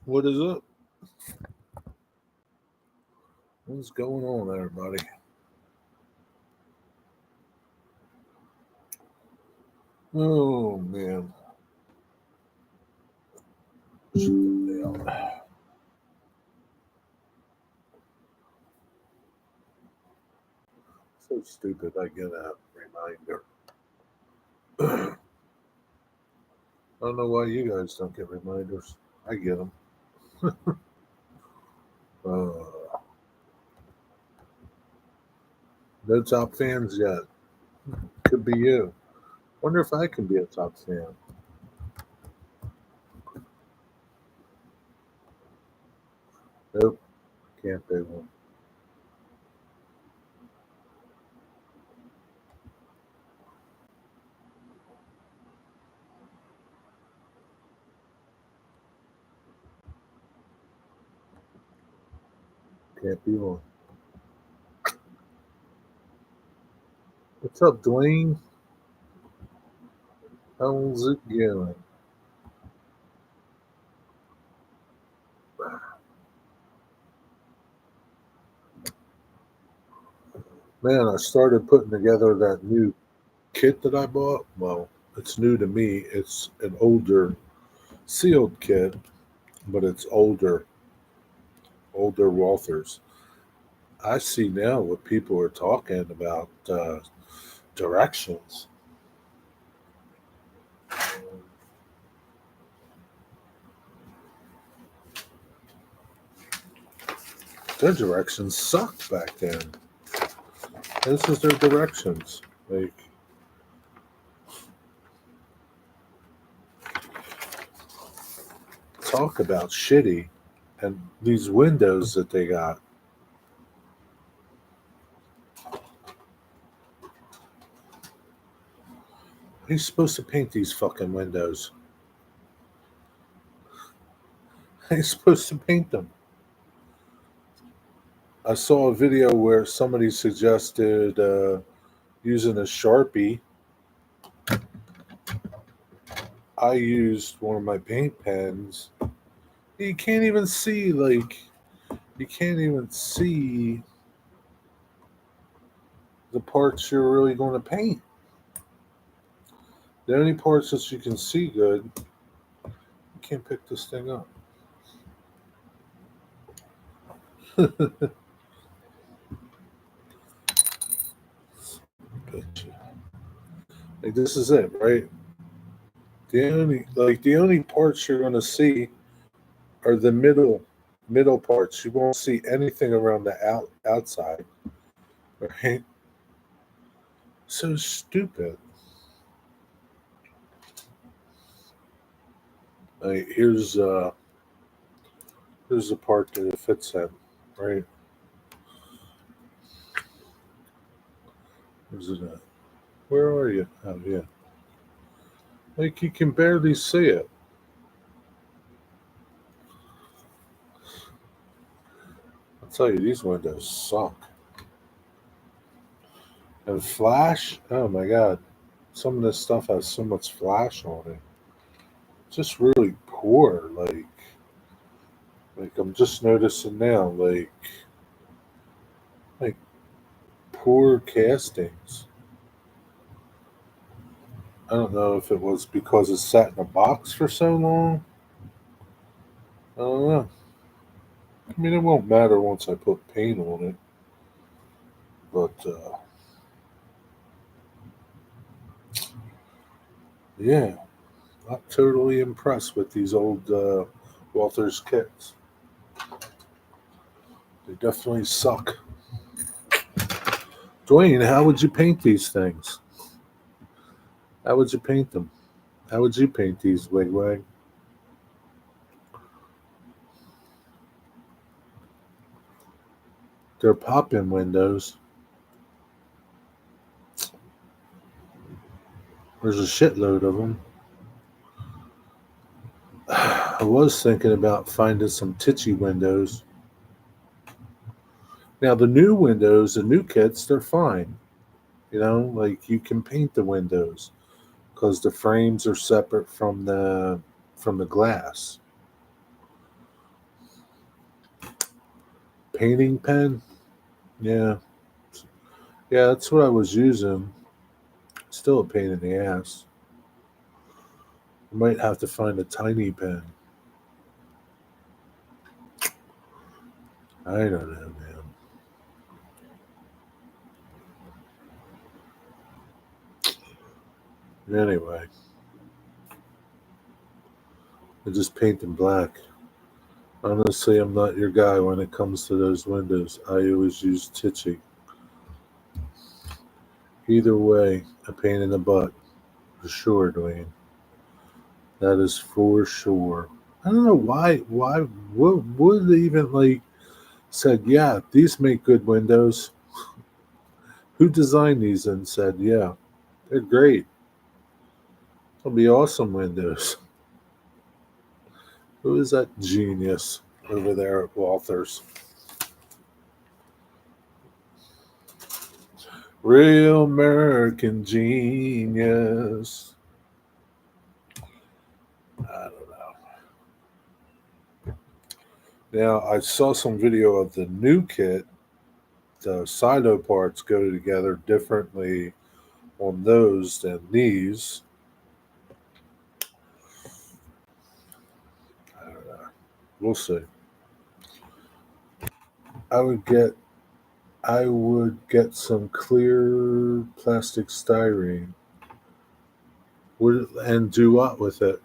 What is up? What's going on, everybody? Oh man, shut them down. So stupid. I get a reminder. I don't know why you guys don't get reminders. I get them. Uh, no top fans yet. Could be you. Wonder if I can be a top fan. Nope, can't be one. Can't be one. What's up, Dwayne? How's it going? Man, I started putting together that new kit that I bought. Well, it's new to me. It's an older sealed kit, but it's older Walthers. I see now what people are talking about directions. Their directions sucked back then. This is their directions. Like, talk about shitty. And these windows that they got. He's supposed to paint these fucking windows. He's supposed to paint them. I saw a video where somebody suggested using a Sharpie. I used one of my paint pens. You can't even see, you can't even see the parts you're really going to paint. The only parts that you can see good, you can't pick this thing up. Like, this is it, right? The only parts you're going to see are the middle parts. You won't see anything around the outside. Right? So stupid. Like, here's the part that it fits in, right? Where's it at? Where are you? Oh yeah. Like, you can barely see it. I'll tell you, these windows suck. And flash, oh my god. Some of this stuff has so much flash on it. Just really poor. Like I'm just noticing now, like poor castings. I don't know if it was because it sat in a box for so long. I don't know. I mean, it won't matter once I put paint on it, but yeah, not totally impressed with these old Walters kits. They definitely suck. Dwayne, how would you paint these things? How would you paint them? How would you paint these, Wigwag? They're pop-in windows. There's a shitload of them. I was thinking about finding some titchy windows. Now the new windows, the new kits, they're fine. Like, you can paint the windows because the frames are separate from the glass. painting pen? Yeah. Yeah, that's what I was using. Still a pain in the ass. I might have to find a tiny pen. I don't know, man. Anyway, I just paint them black. Honestly, I'm not your guy when it comes to those windows. I always use Titchy. Either way, a pain in the butt. For sure, Dwayne. That is for sure. I don't know why, what would they even like said, yeah, these make good windows. Who designed these and said, yeah, they're great. They'll be awesome windows. Who is that genius over there at Walther's? Real American genius. I don't know. Now, I saw some video of the new kit. The silo parts go together differently on those than these. I don't know. We'll see. I would get some clear plastic styrene. And do what with it?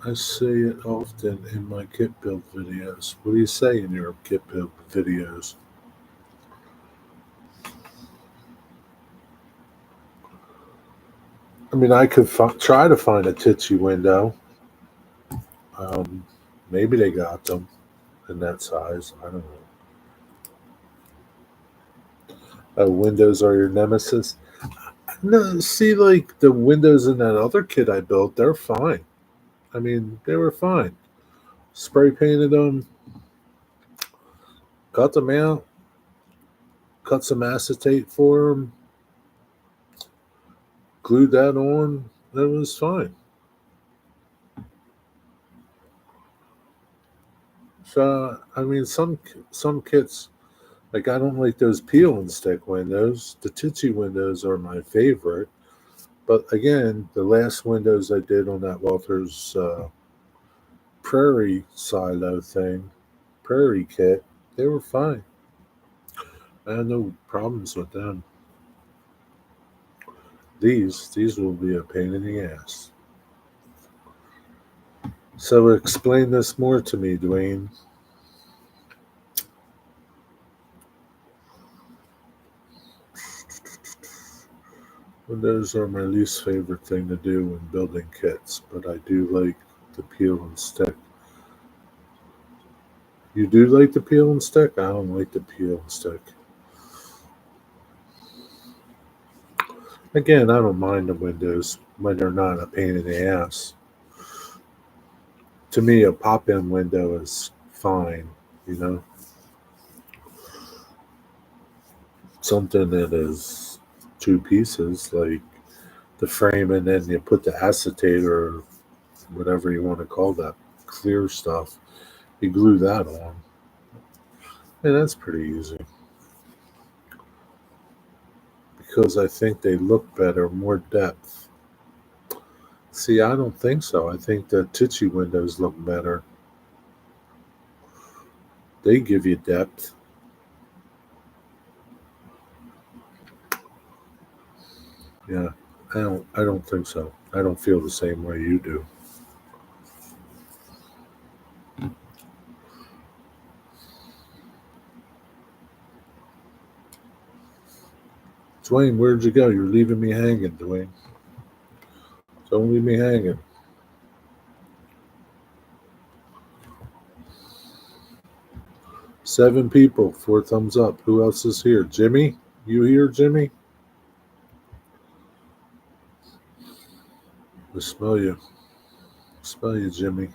I say it often in my kit build videos. What do you say in your kit build videos? I mean, I could try to find a Titsy window. Maybe they got them in that size. I don't know. Windows are your nemesis. No, see, like the windows in that other kit I built, they're fine. I mean, they were fine. Spray painted them, cut them out, cut some acetate for them, glued that on. It was fine. So I mean, some kits, like I don't like those peel and stick windows. The Titsy windows are my favorite. But again, the last windows I did on that Walther's Prairie silo thing, Prairie kit, they were fine. I had no problems with them. These will be a pain in the ass. So explain this more to me, Dwayne. Windows are my least favorite thing to do when building kits, but I do like the peel and stick. You do like the peel and stick? I don't like the peel and stick. Again, I don't mind the windows when they're not a pain in the ass. To me, a pop-in window is fine, you know? Something that is two pieces, like the frame, and then you put the acetate or whatever you want to call that clear stuff. You glue that on. And that's pretty easy. Because I think they look better, more depth. See, I don't think so. I think the Titsy windows look better. They give you depth. Yeah, I don't think so. I don't feel the same way you do. Dwayne, where'd you go? You're leaving me hanging, Dwayne. Don't leave me hanging. Seven people, 4 thumbs up. Who else is here? Jimmy? You here, Jimmy? I smell you. Smell you, Jimmy.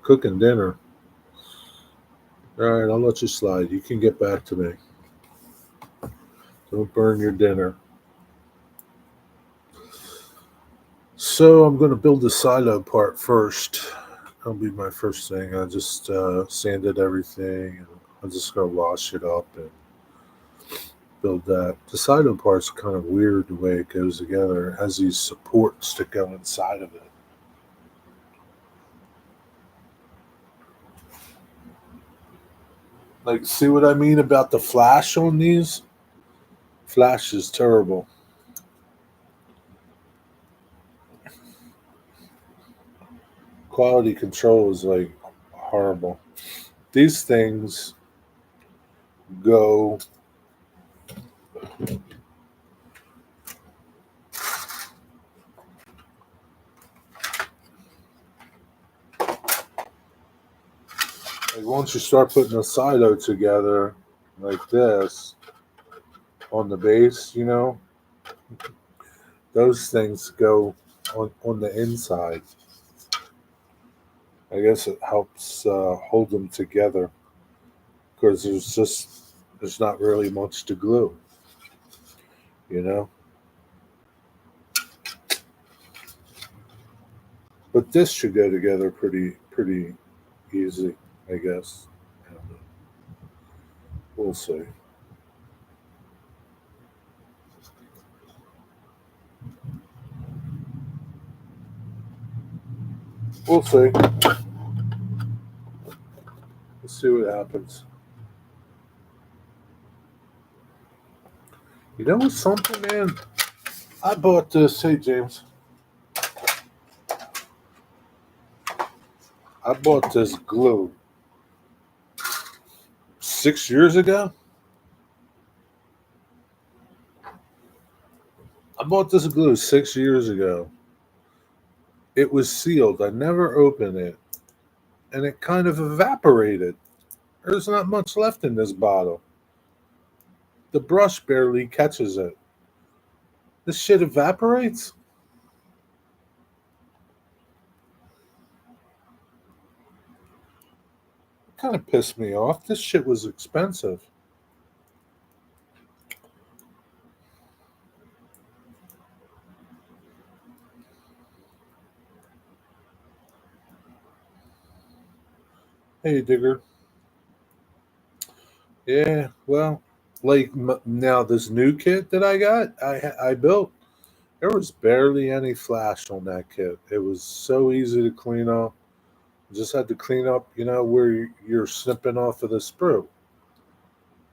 Cooking dinner. All right, I'll let you slide. You can get back to me. Don't burn your dinner. So I'm going to build the silo part first. That'll be my first thing. I just sanded everything, and I'm just gonna wash it up and build that. The silo part's kind of weird the way it goes together. It has these supports that go inside of it. Like, see what I mean about the flash on these? Flash is terrible. Quality control is like horrible. These things go like once you start putting a silo together like this on the base, those things go on the inside. I guess it helps hold them together because there's not really much to glue, you know. But this should go together pretty easy, I guess. I don't know. We'll see. We'll see. Let's see what happens. You know what's something, man? I bought this. Hey, James. I bought this glue 6 years ago. I bought this glue 6 years ago. It was sealed. I never opened it, and it kind of evaporated. There's not much left in this bottle. The brush barely catches it. This shit evaporates? It kind of pissed me off. This shit was expensive. Hey, Digger. Yeah, well, like now this new kit that I got, I built. There was barely any flash on that kit. It was so easy to clean up. Just had to clean up, where you're snipping off of the sprue.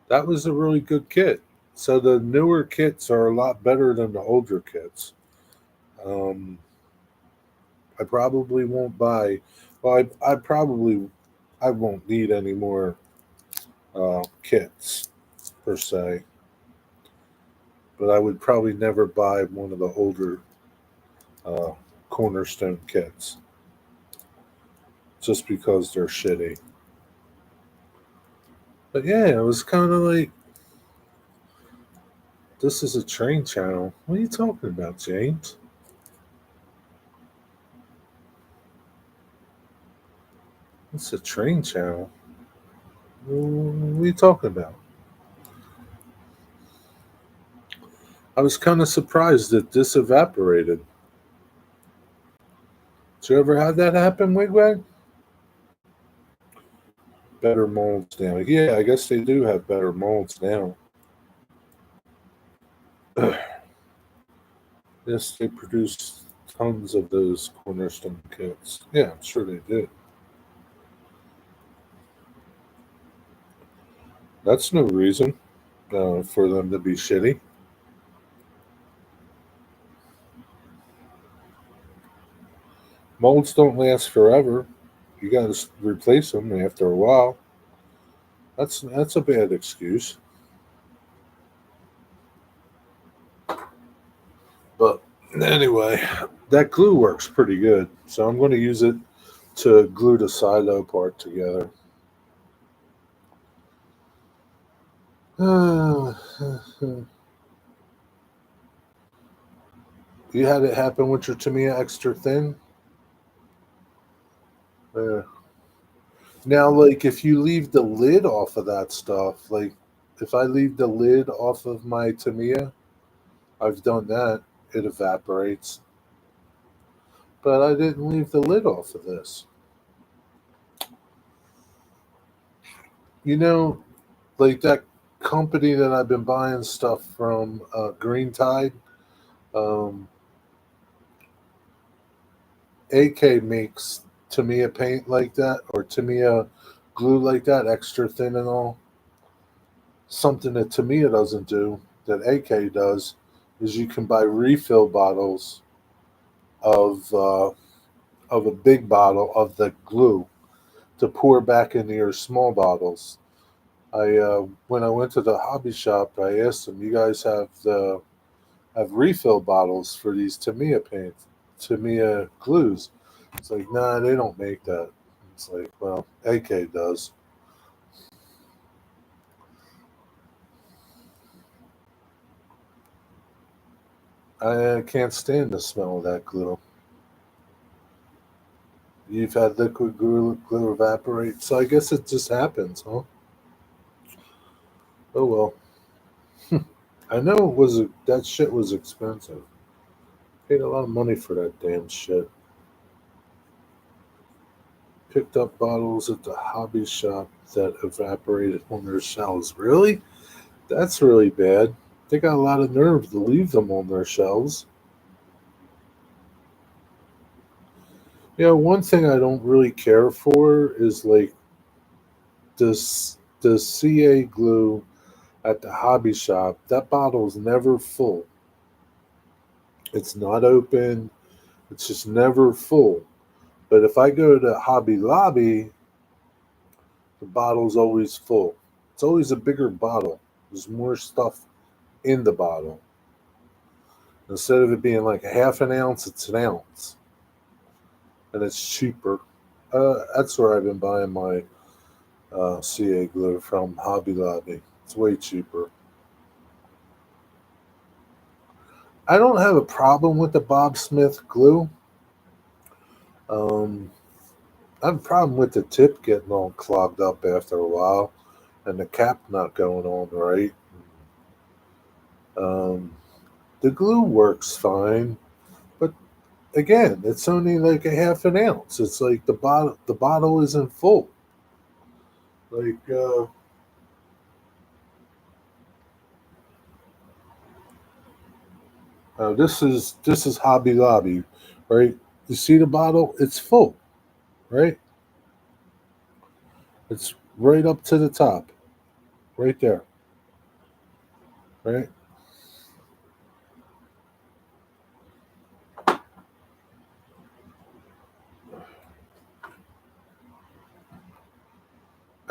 That was a really good kit. So the newer kits are a lot better than the older kits. Um, I probably won't buy. Well, I won't need any more kits per se. But I would probably never buy one of the older uh, Cornerstone kits just because they're shitty. But yeah, it was kind of like this is a train channel. What are you talking about, James? It's a train channel. What are you talking about? I was kind of surprised that this evaporated. Did you ever have that happen, Wigwag? Better molds now. Yeah, I guess they do have better molds now. Yes, they produce tons of those Cornerstone kits. Yeah, I'm sure they did. That's no reason for them to be shitty. Molds don't last forever. You got to replace them after a while. That's a bad excuse. But anyway, that glue works pretty good. So I'm going to use it to glue the silo part together. You had it happen with your Tamiya extra thin? Yeah. Now, like, if you leave the lid off of that stuff, like, if I leave the lid off of my Tamiya, I've done that, it evaporates. But I didn't leave the lid off of this. You know, like that company that I've been buying stuff from, Green Tide. Um, AK makes Tamiya paint like that, or Tamiya glue like that, extra thin and all. Something that Tamiya doesn't do, that AK does, is you can buy refill bottles of of a big bottle of the glue to pour back into your small bottles. I When I went to the hobby shop, I asked them, "You guys have refill bottles for these Tamiya paints, Tamiya glues?" It's like, nah, they don't make that. It's like, well, AK does. I can't stand the smell of that glue. You've had liquid glue evaporate, so I guess it just happens, huh? Oh well. I know that shit was expensive. Paid a lot of money for that damn shit. Picked up bottles at the hobby shop that evaporated on their shelves. Really? That's really bad. They got a lot of nerve to leave them on their shelves. One thing I don't really care for is like this CA glue at the hobby shop. That bottle's never full. It's not open. It's just never full. But if I go to Hobby Lobby, the bottle's always full. It's always a bigger bottle. There's more stuff in the bottle. Instead of it being like a half an ounce, it's an ounce. And it's cheaper. That's where I've been buying my CA glue from, Hobby Lobby. It's way cheaper. I don't have a problem with the Bob Smith glue. Um, I have a problem with the tip getting all clogged up after a while and the cap not going on right. Um, the glue works fine, but again, it's only like a half an ounce. It's like the bottle isn't full. Like this is Hobby Lobby, right? You see the bottle? It's full, right? It's right up to the top, right there, right?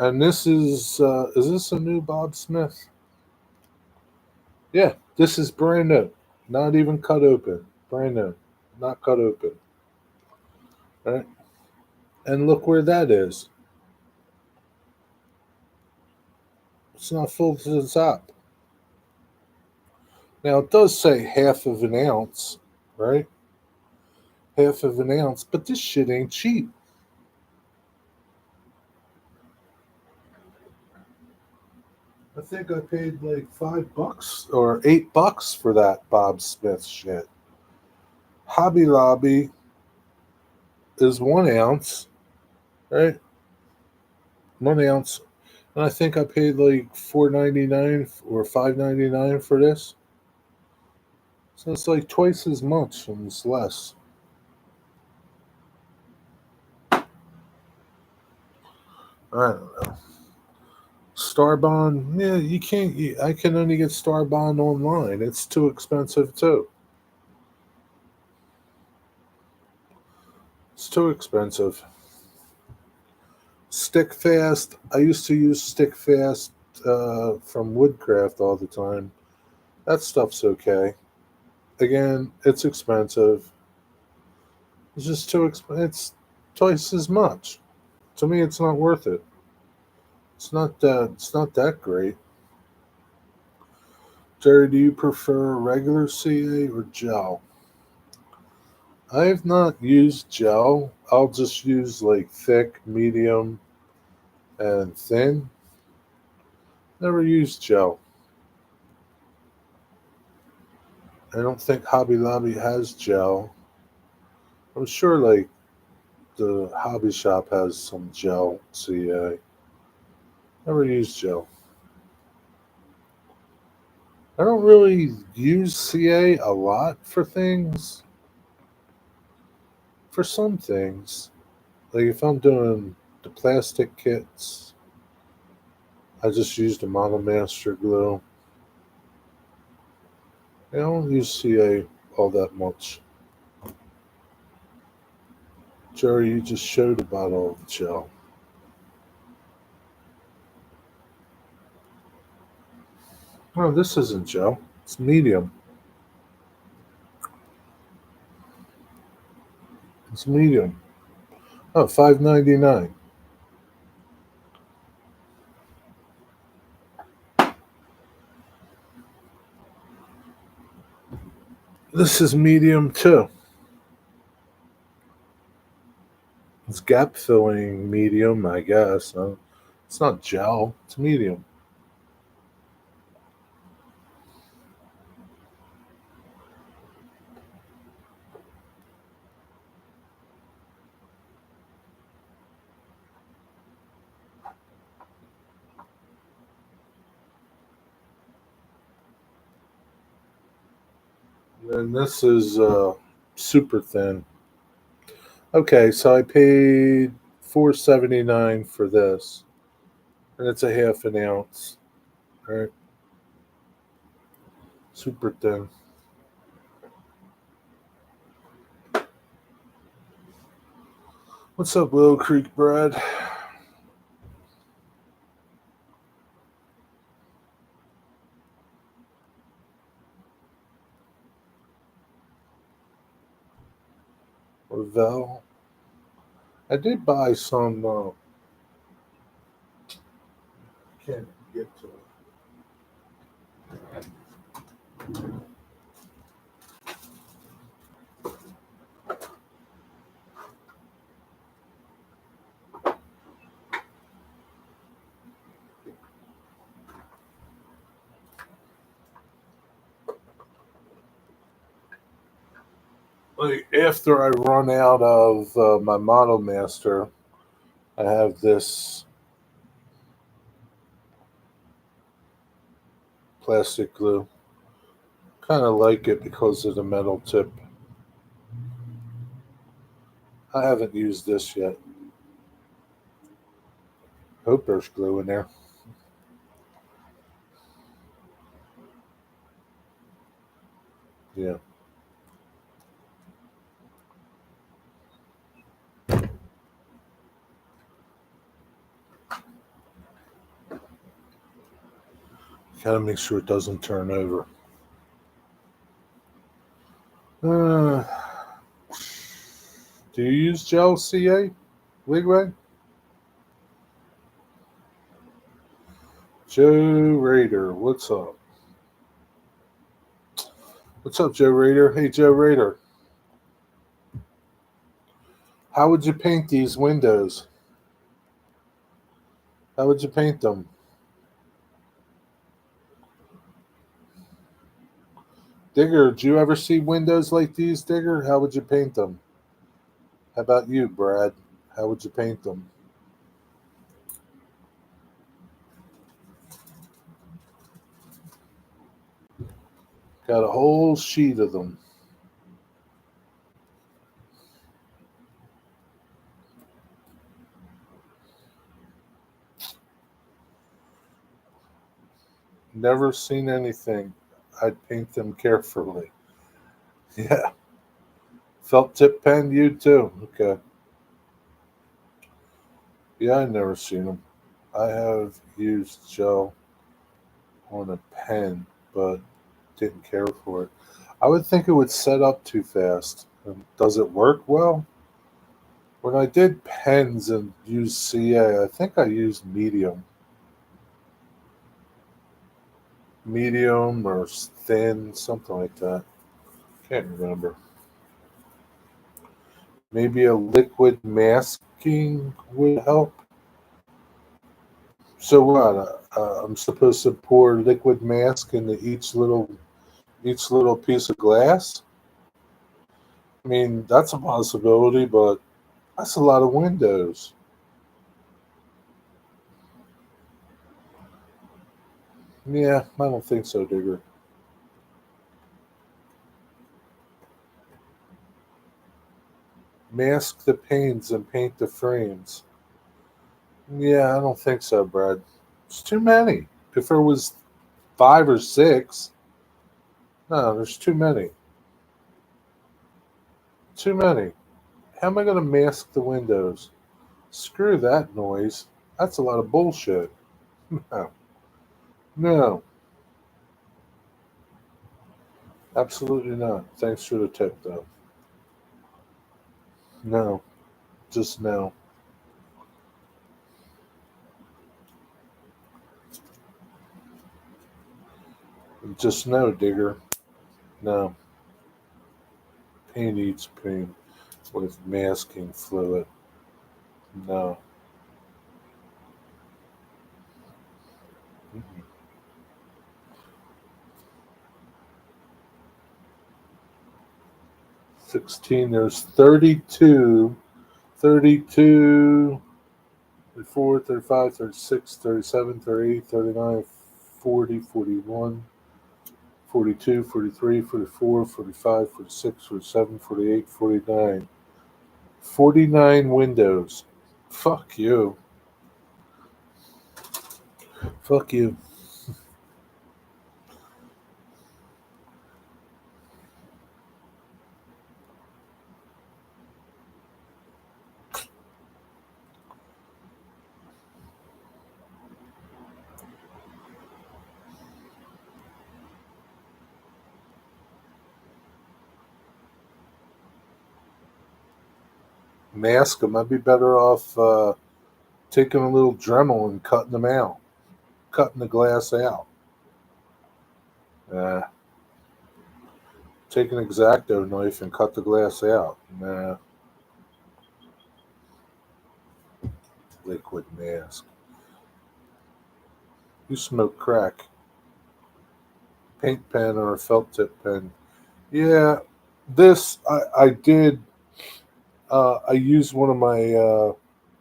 And this is this a new Bob Smith? Yeah, this is brand new, not even cut open, brand new, not cut open, right? And look where that is. It's not full to the top. Now it does say half of an ounce, right? Half of an ounce, but this shit ain't cheap. I think I paid like $5 or $8 for that Bob Smith shit. Hobby Lobby is 1 ounce, right? 1 ounce, and I think I paid like $4.99 or $5.99 for this. So it's like twice as much, and it's less. I don't know. Starbond, yeah, you can't. I can only get Starbond online. It's too expensive too. It's too expensive. Stick Fast. I used to use Stick Fast from Woodcraft all the time. That stuff's okay. Again, it's expensive. It's just too expensive. It's twice as much. To me, it's not worth it. It's not that. It's not that great. Jerry, do you prefer regular CA or gel? I've not used gel. I'll just use like thick, medium, and thin. Never used gel. I don't think Hobby Lobby has gel. I'm sure like the hobby shop has some gel CA. Never use gel. I don't really use CA a lot for things. For some things, like if I'm doing the plastic kits, I just use the Monomaster glue. I don't use CA all that much. Jerry, you just showed about all the gel. Oh, this isn't gel. It's medium. It's medium. Oh, $5.99. This is medium too. It's gap filling medium, I guess. It's not gel. It's medium. And this is super thin. Okay, so I paid $4.79 for this, and it's a half an ounce. All right, super thin. What's up, Willow Creek Brad? Ravel. I did buy some. Can't get to it. Like after I run out of my Monomaster, I have this plastic glue. Kind of like it because of the metal tip. I haven't used this yet. Hope there's glue in there. Yeah. Gotta make sure it doesn't turn over. Uh, do you use gel CA? Wigwag? Joe Raider, what's up? What's up, Joe Raider? Hey, Joe Raider. How would you paint these windows? How would you paint them? Digger, do you ever see windows like these, Digger? How would you paint them? How about you, Brad? How would you paint them? Got a whole sheet of them. Never seen anything. I'd paint them carefully. Yeah. Felt tip pen, you too. Okay. Yeah, I've never seen them. I have used gel on a pen, but didn't care for it. I would think it would set up too fast. Does it work well? When I did pens and used CA, I think I used medium or thin, something like that. Can't remember. Maybe a liquid masking would help. So what? I'm supposed to pour liquid mask into each little piece of glass. I mean, that's a possibility, but that's a lot of windows. Yeah, I don't think so, Digger. Mask the panes and paint the frames. Yeah, I don't think so, Brad. It's too many. If there was five or six, no, there's too many. Too many. How am I going to mask the windows? Screw that noise. That's a lot of bullshit. No, no, absolutely not. Thanks for the tip, though. No, just no. Just no, Digger. No. Paint eats paint with masking fluid. No. Mm-mm. 16, there's 32, 32, 34, 35, 36, 37, 38, 39, 40, 41, 42, 43, 44, 45, 46, 47, 48, 49. 49 windows. Fuck you. Fuck you. Mask them. I'd be better off taking a little Dremel and cutting them out, cutting the glass out. Uh, take an X-Acto knife and cut the glass out. Nah, liquid mask. You smoke crack. Paint pen or a felt tip pen. Yeah, this I did. I used one of my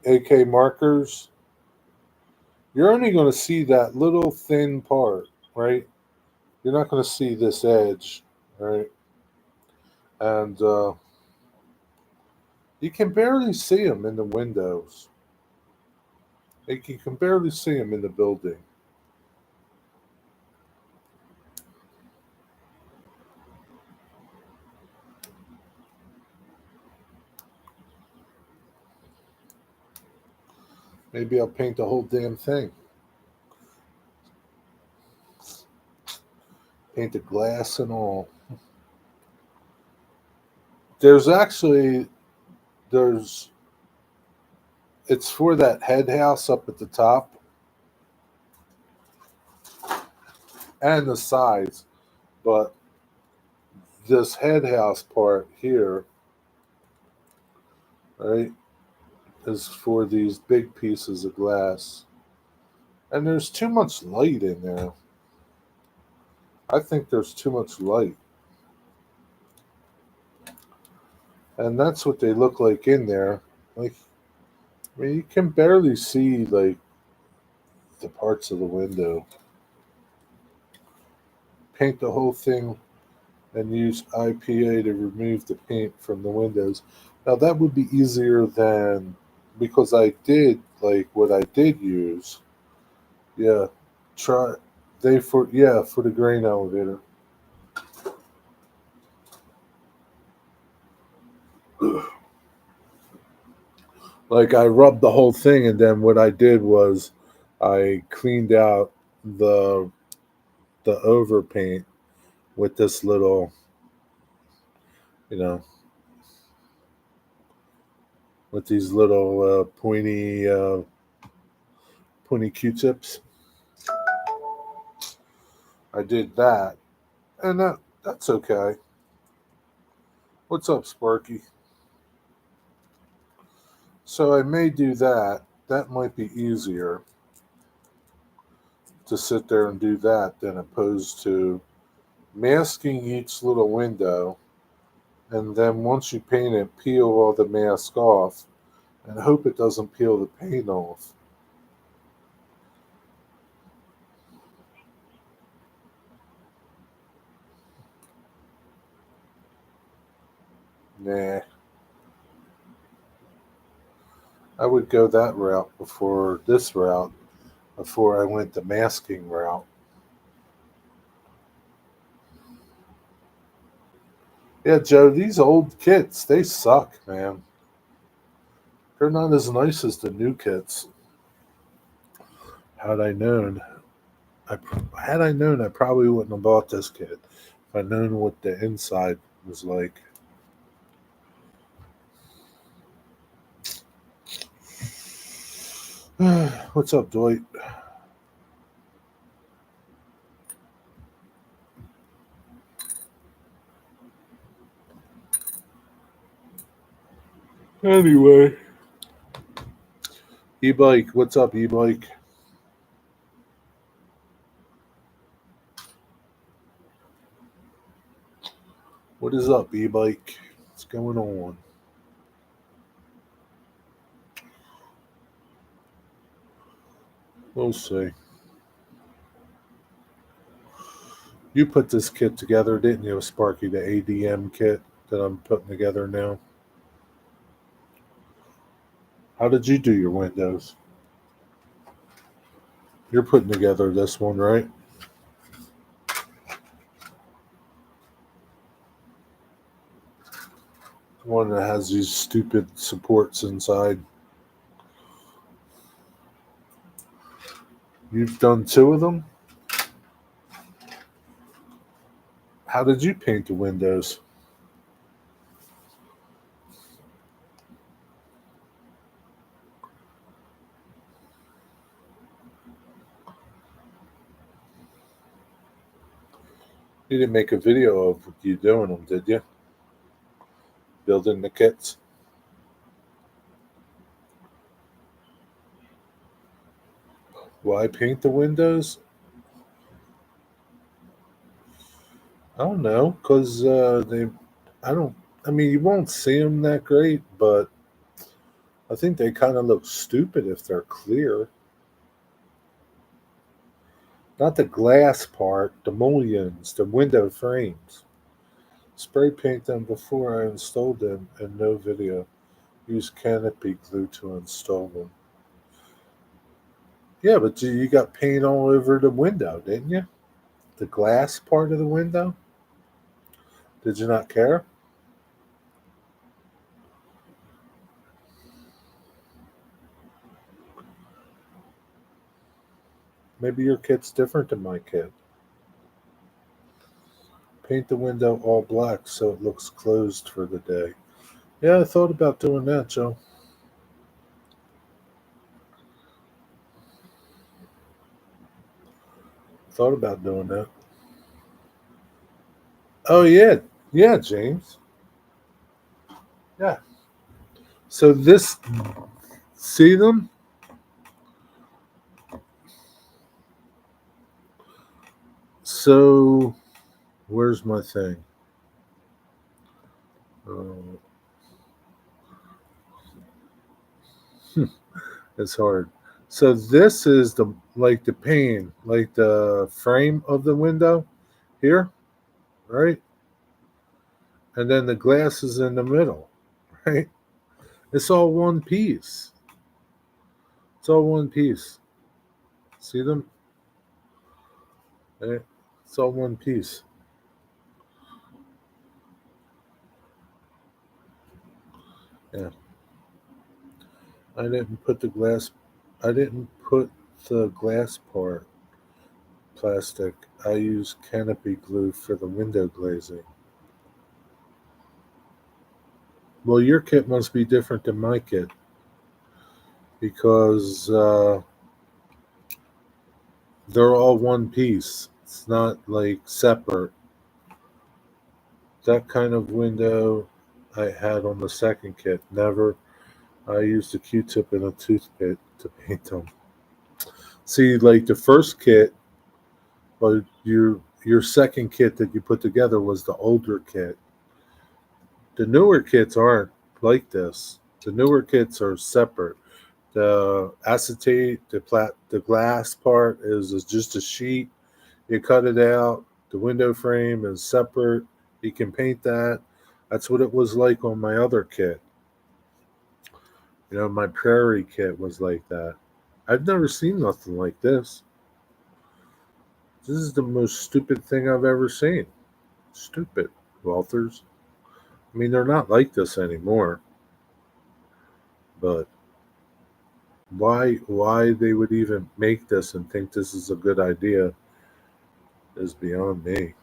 AK markers. You're only going to see that little thin part, right? You're not going to see this edge, right? And you can barely see them in the windows. Like you can barely see them in the building. Maybe I'll paint the whole damn thing. Paint the glass and all. There's actually there's it's for that head house up at the top and the sides, but this head house part here, right, is for these big pieces of glass. And there's too much light in there. I think there's too much light. And that's what they look like in there. Like I mean you can barely see like the parts of the window. Paint the whole thing and use IPA to remove the paint from the windows. Now that would be easier than because I did like what I did use. Yeah, try they for yeah for the grain elevator. Like I rubbed the whole thing, and then what I did was I cleaned out the the overpaint with this little, you know, with these little pointy Q-tips. I did that, and that's okay. What's up, Sparky? So I may do that. That might be easier to sit there and do that than opposed to masking each little window, and then once you paint it, peel all the mask off and hope it doesn't peel the paint off. Nah. I would go that route before this route, before I went the masking route. Yeah, Joe, these old kits, they suck, man. They're not as nice as the new kits. Had I known, had I known, I probably wouldn't have bought this kit. If I'd known what the inside was like. What's up, Dwight? Anyway, e-bike, what's up, e-bike? What is up, e-bike? What's going on? We'll see. You put this kit together, didn't you, Sparky? The ADM kit that I'm putting together now. How did you do your windows? You're putting together this one, right? The one that has these stupid supports inside. You've done two of them? How did you paint the windows? You didn't make a video of you doing them, did you? Building the kits? Why paint the windows? I don't know, because they, I don't, I mean, you won't see them that great, but I think they kind of look stupid if they're clear. Not the glass part, the mullions, the window frames. Spray paint them before I installed them and no video. Use canopy glue to install them. Yeah, but you got paint all over the window, didn't you? The glass part of the window? Did you not care? Maybe your kit's different than my kit. Paint the window all black so it looks closed for the day. Yeah, I thought about doing that, Joe. Thought about doing that. Oh yeah, yeah, James. Yeah. So this, see them? So where's my thing? Uh, it's hard. So this is the like the pane, like the frame of the window here, right? And then the glass is in the middle, right? It's all one piece. It's all one piece. See them? Right? It's all one piece. Yeah. I didn't put the glass. I didn't put the glass part plastic. I use canopy glue for the window glazing. Well, your kit must be different than my kit because they're all one piece. It's not like separate. That kind of window I had on the second kit. Never. I used a Q-tip and a toothpick to paint them. See, like the first kit, but your second kit that you put together was the older kit. The newer kits aren't like this. The newer kits are separate. The acetate, the glass part is just a sheet. You cut it out. The window frame is separate. You can paint that. That's what it was like on my other kit. My Prairie kit was like that. I've never seen nothing like this. This is the most stupid thing I've ever seen. Stupid, Walters. I mean, they're not like this anymore. But why they would even make this and think this is a good idea is beyond me.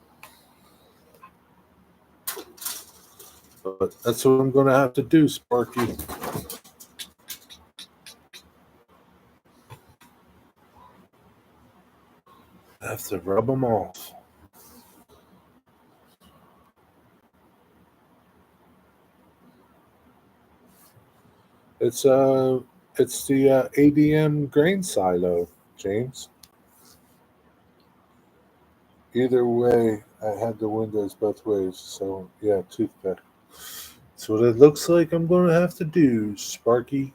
But that's what I'm going to have to do, Sparky. I have to rub them off. It's it's the ADM grain silo, James. Either way, I had the windows both ways, so yeah, toothpick. That's what it looks like I'm going to have to do, Sparky.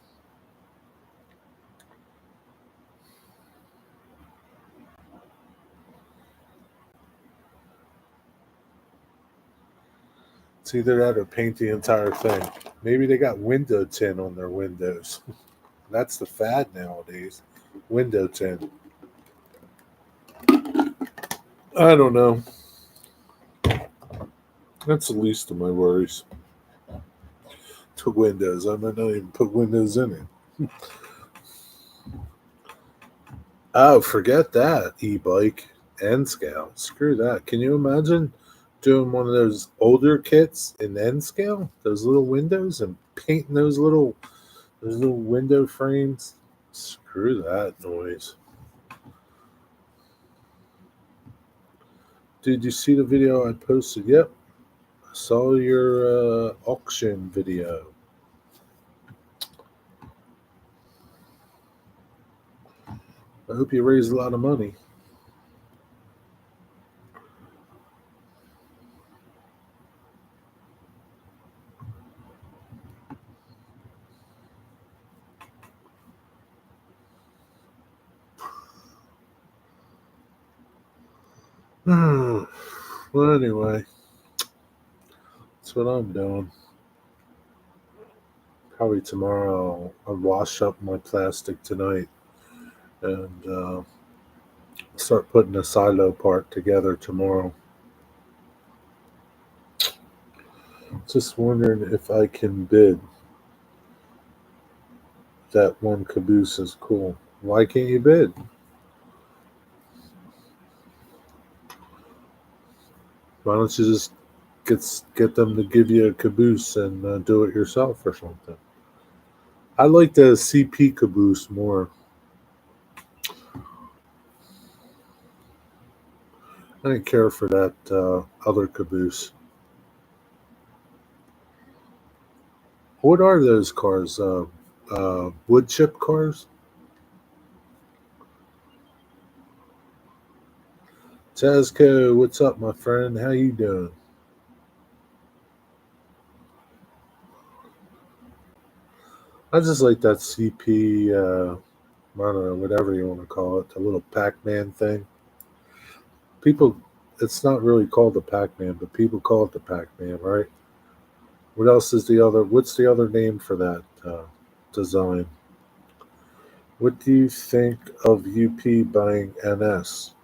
It's either that or paint the entire thing. Maybe they got window tint on their windows. That's the fad nowadays. Window tint. I don't know. That's the least of my worries. To windows. I might not even put windows in it. Oh, forget that. E-bike and scale. Screw that. Can you imagine doing one of those older kits in N scale? Those little windows and painting those little window frames? Screw that noise. Did you see the video I posted? Yep. I saw your auction video. I hope you raised a lot of money. Well, anyway, that's what I'm doing. Probably tomorrow I'll wash up my plastic tonight and start putting the silo part together tomorrow. Just wondering if I can bid. That one caboose is cool. Why can't you bid? Why don't you just get them to give you a caboose and do it yourself or something? I like the CP caboose more. I didn't care for that other caboose. What are those cars? Wood chip cars? Tazco, what's up, my friend? How you doing? I just like that CP. I don't know, whatever you want to call it, the little Pac-Man thing. People, it's not really called the Pac-Man, but people call it the Pac-Man, right? What else is the other? What's the other name for that design? What do you think of UP buying NS?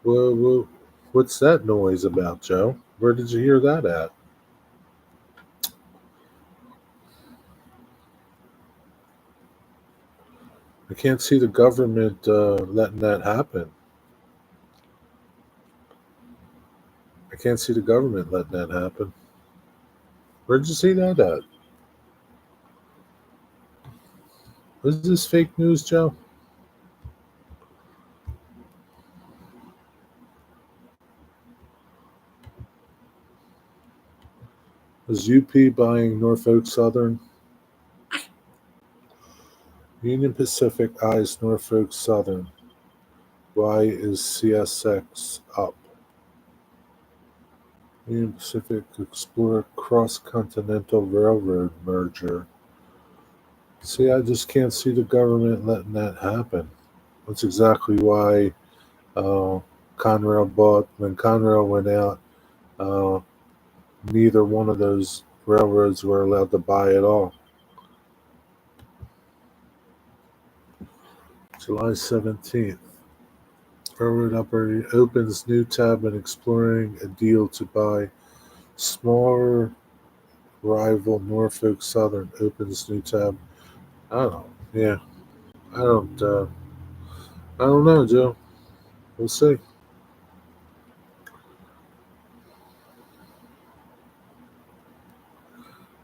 Well, what's that noise about, Joe? Where did you hear that at? I can't see the government letting that happen. I can't see the government letting that happen. Where'd you see that at? Is this fake news, Joe? Is UP buying Norfolk Southern? Union Pacific eyes Norfolk Southern. Why is CSX up? Union Pacific Explorer Cross Continental Railroad merger. See, I just can't see the government letting that happen. That's exactly why Conrail when Conrail went out, uh, neither one of those railroads were allowed to buy at all. July 17th. Railroad operator opens new tab and exploring a deal to buy smaller rival Norfolk Southern opens new tab. I don't know. Yeah, I don't. I don't know, Joe. We'll see.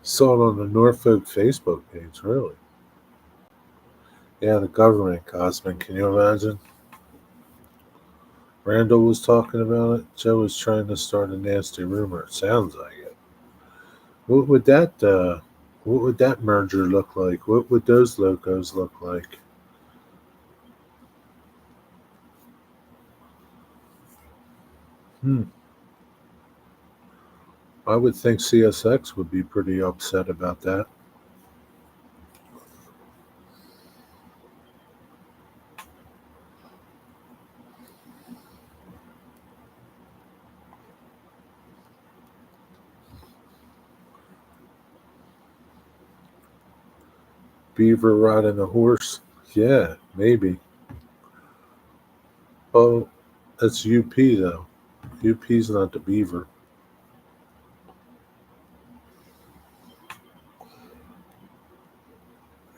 Saw it on the Norfolk Facebook page. Really? Yeah, the government, Cosman. Can you imagine? Randall was talking about it. Joe was trying to start a nasty rumor. It sounds like it. What would that? What would that merger look like? What would those locos look like? Hmm. I would think CSX would be pretty upset about that. Beaver riding a horse? Yeah, maybe. Oh, that's UP though. UP's not the Beaver.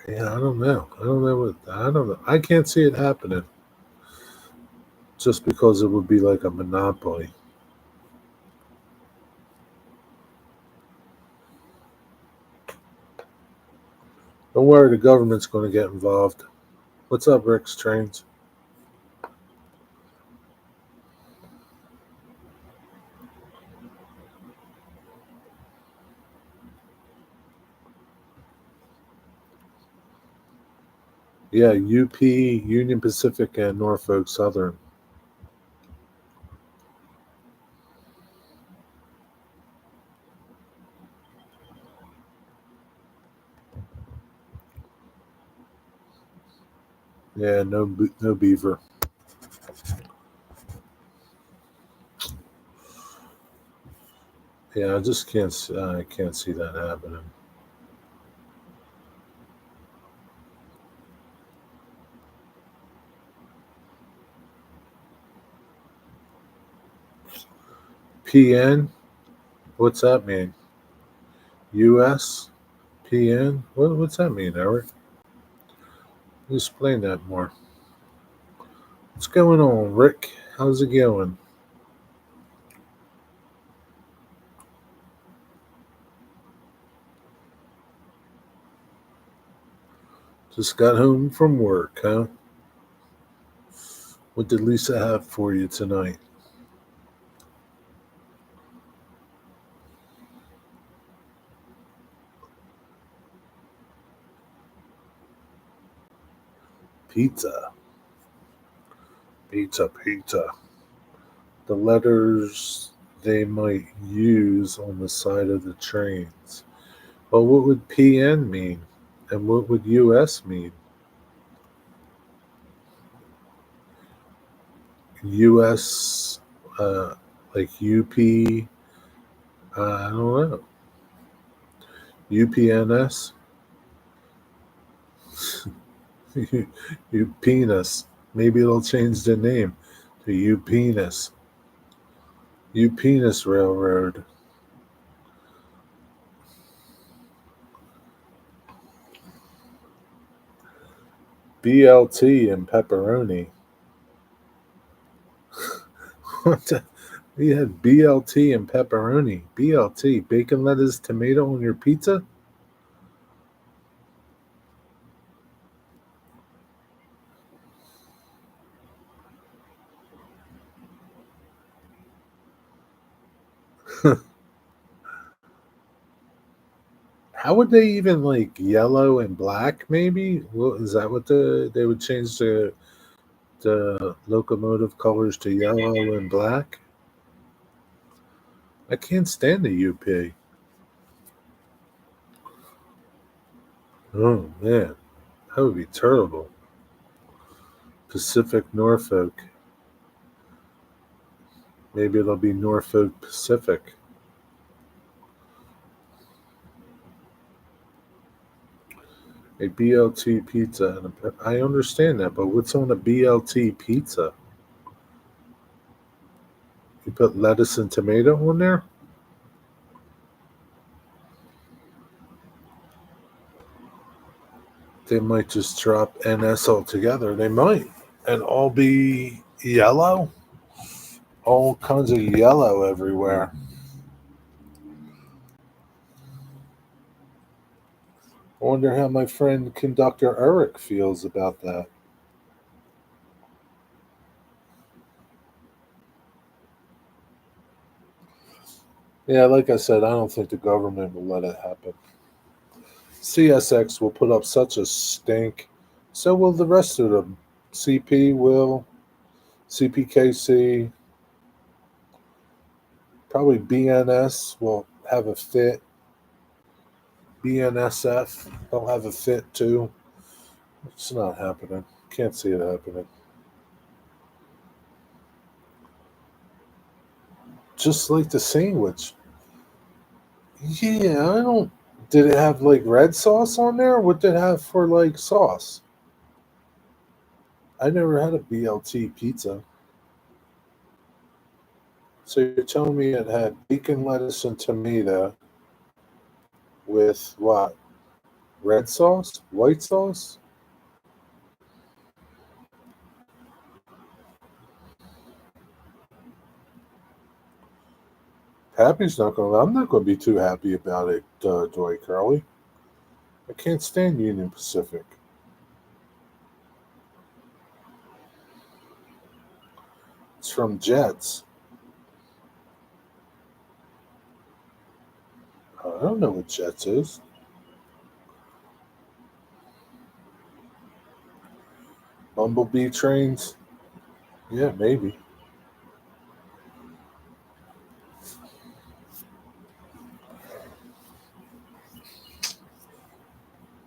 Yeah, I don't know. I don't know what. I don't know. I can't see it happening just because it would be like a monopoly. Don't worry, the government's going to get involved. What's up, Rick's Trains? Yeah, UP, Union Pacific, and Norfolk Southern. Yeah, no Beaver. Yeah, I just can't. I can't see that happening. PN. What's that mean? US. PN. What's that mean, Eric? Explain that more. What's going on, Rick? How's it going? Just got home from work, huh? What did Lisa have for you tonight? Pizza. Pizza, pizza. The letters they might use on the side of the trains. Well, what would PN mean? And what would US mean? US, like UP, I don't know. UPNS? You penis. Maybe it'll change the name to U penis. U penis railroad. BLT and pepperoni. What the? We had BLT and pepperoni. BLT, bacon, lettuce, tomato on your pizza? How would they even like yellow and black? Maybe is that what they would change the locomotive colors to yellow and black? I can't stand the UP. Oh man, that would be terrible. Pacific Norfolk. Maybe it'll be Norfolk Pacific. A BLT pizza. I understand that, but what's on a BLT pizza? You put lettuce and tomato on there? They might just drop NS altogether. They might. And all be yellow? All kinds of yellow everywhere. I wonder how my friend conductor Eric feels about that. Yeah, like I said, I don't think the government will let it happen. CSX will put up such a stink. So will the rest of them. CP will, CPKC, probably BNS will have a fit. BNSF, they'll have a fit too. It's not happening. Can't see it happening. Just like the sandwich. Yeah, I don't. Did it have like red sauce on there? What did it have for like sauce? I never had a BLT pizza. So you're telling me it had bacon, lettuce, and tomato with what? Red sauce? White sauce? Happy's not going. I'm not going to be too happy about it, Dwight Curley. I can't stand Union Pacific. It's from Jets. I don't know what Jets is. Bumblebee trains? Yeah, maybe.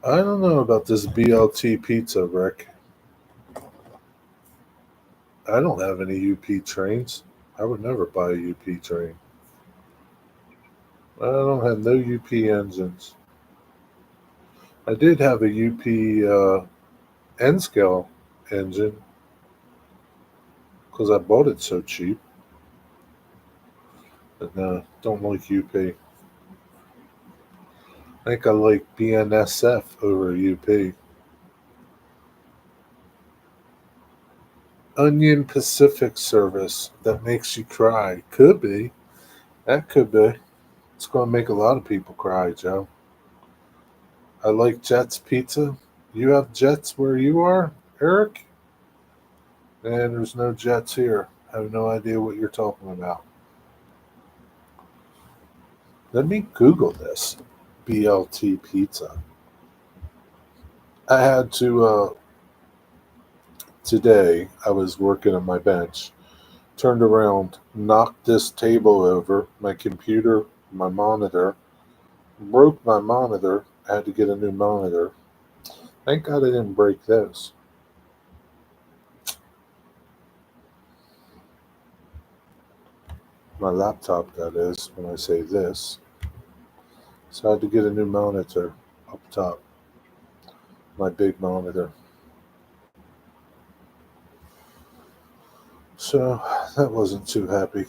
I don't know about this BLT pizza, Rick. I don't have any UP trains. I would never buy a UP train. I don't have no UP engines. I did have a UP N scale engine because I bought it so cheap. But no, don't like UP. I think I like BNSF over UP. Onion Pacific service that makes you cry. Could be. That could be. It's going to make a lot of people cry, Joe. I like Jets pizza. You have Jets where you are, Eric? And there's no Jets here. I have no idea what you're talking about. Let me Google this. BLT pizza. I had to, today, I was working on my bench, turned around, knocked this table over, my computer, my monitor, broke my monitor. I had to get a new monitor. Thank God I didn't break this. My laptop, that is, when I say this. So I had to get a new monitor up top, my big monitor. So that wasn't too happy.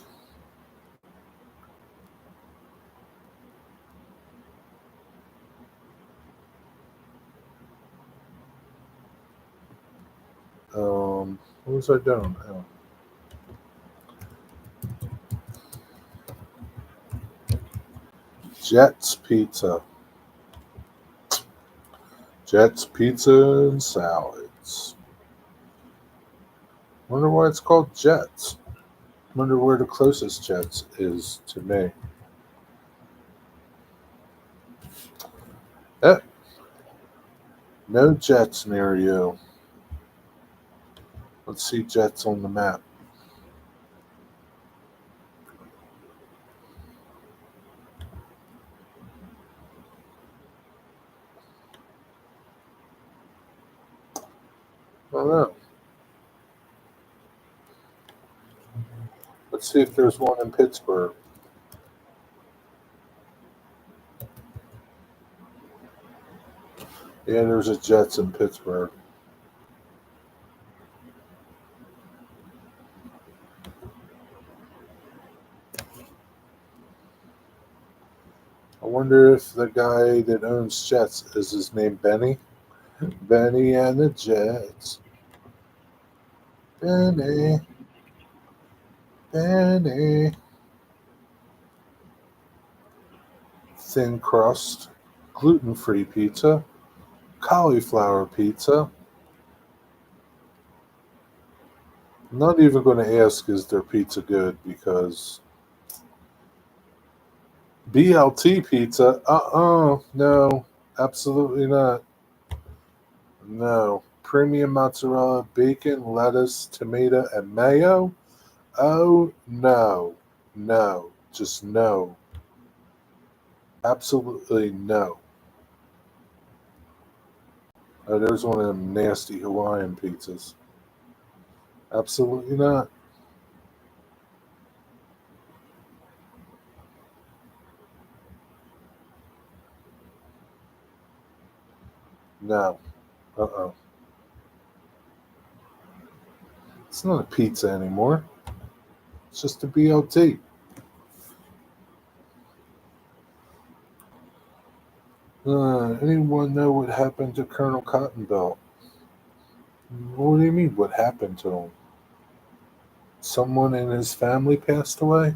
What was I doing? Oh. Jets Pizza. Jets Pizza and Salads. Wonder why it's called Jets. Wonder where the closest Jets is to me. Eh, no Jets near you. Let's see Jets on the map. I don't know. Let's see if there's one in Pittsburgh. Yeah, there's a Jets in Pittsburgh. I wonder if the guy that owns Jets is his name Benny? Benny and the Jets. Benny, Benny. Thin crust, gluten free pizza, cauliflower pizza. I'm not even going to ask, is their pizza good? Because BLT pizza, no, absolutely not. No. Premium mozzarella, bacon, lettuce, tomato, and mayo? Oh, no. No. Just no. Absolutely no. Oh, there's one of them nasty Hawaiian pizzas. Absolutely not. No. Uh-uh. It's not a pizza anymore. It's just a BLT. Anyone know what happened to Colonel Cottonbelt? What do you mean, what happened to him? Someone in his family passed away?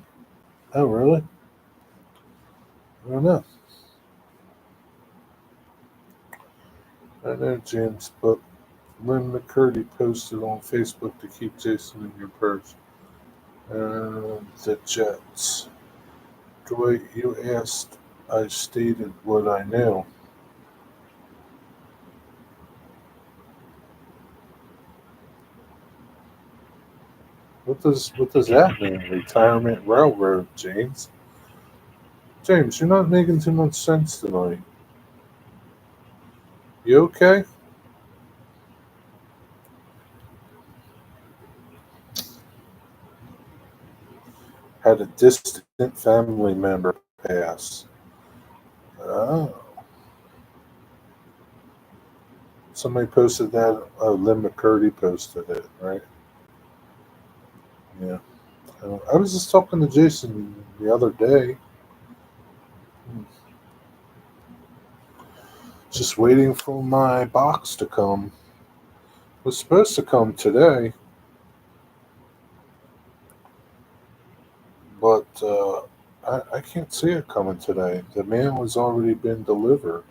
Oh, really? I don't know. I know, James, but Lynn McCurdy posted on Facebook to keep Jason in your purse. The Jets. Dwight, you asked. I stated what I knew. What does that mean? Retirement railroad, James. James, you're not making too much sense tonight. You okay? Had a distant family member pass. Oh, somebody posted that. Oh, Lynn McCurdy posted it, right? Yeah. I was just talking to Jason the other day, just waiting for my box to come. It was supposed to come today, but I can't see it coming today. The mail has already been delivered.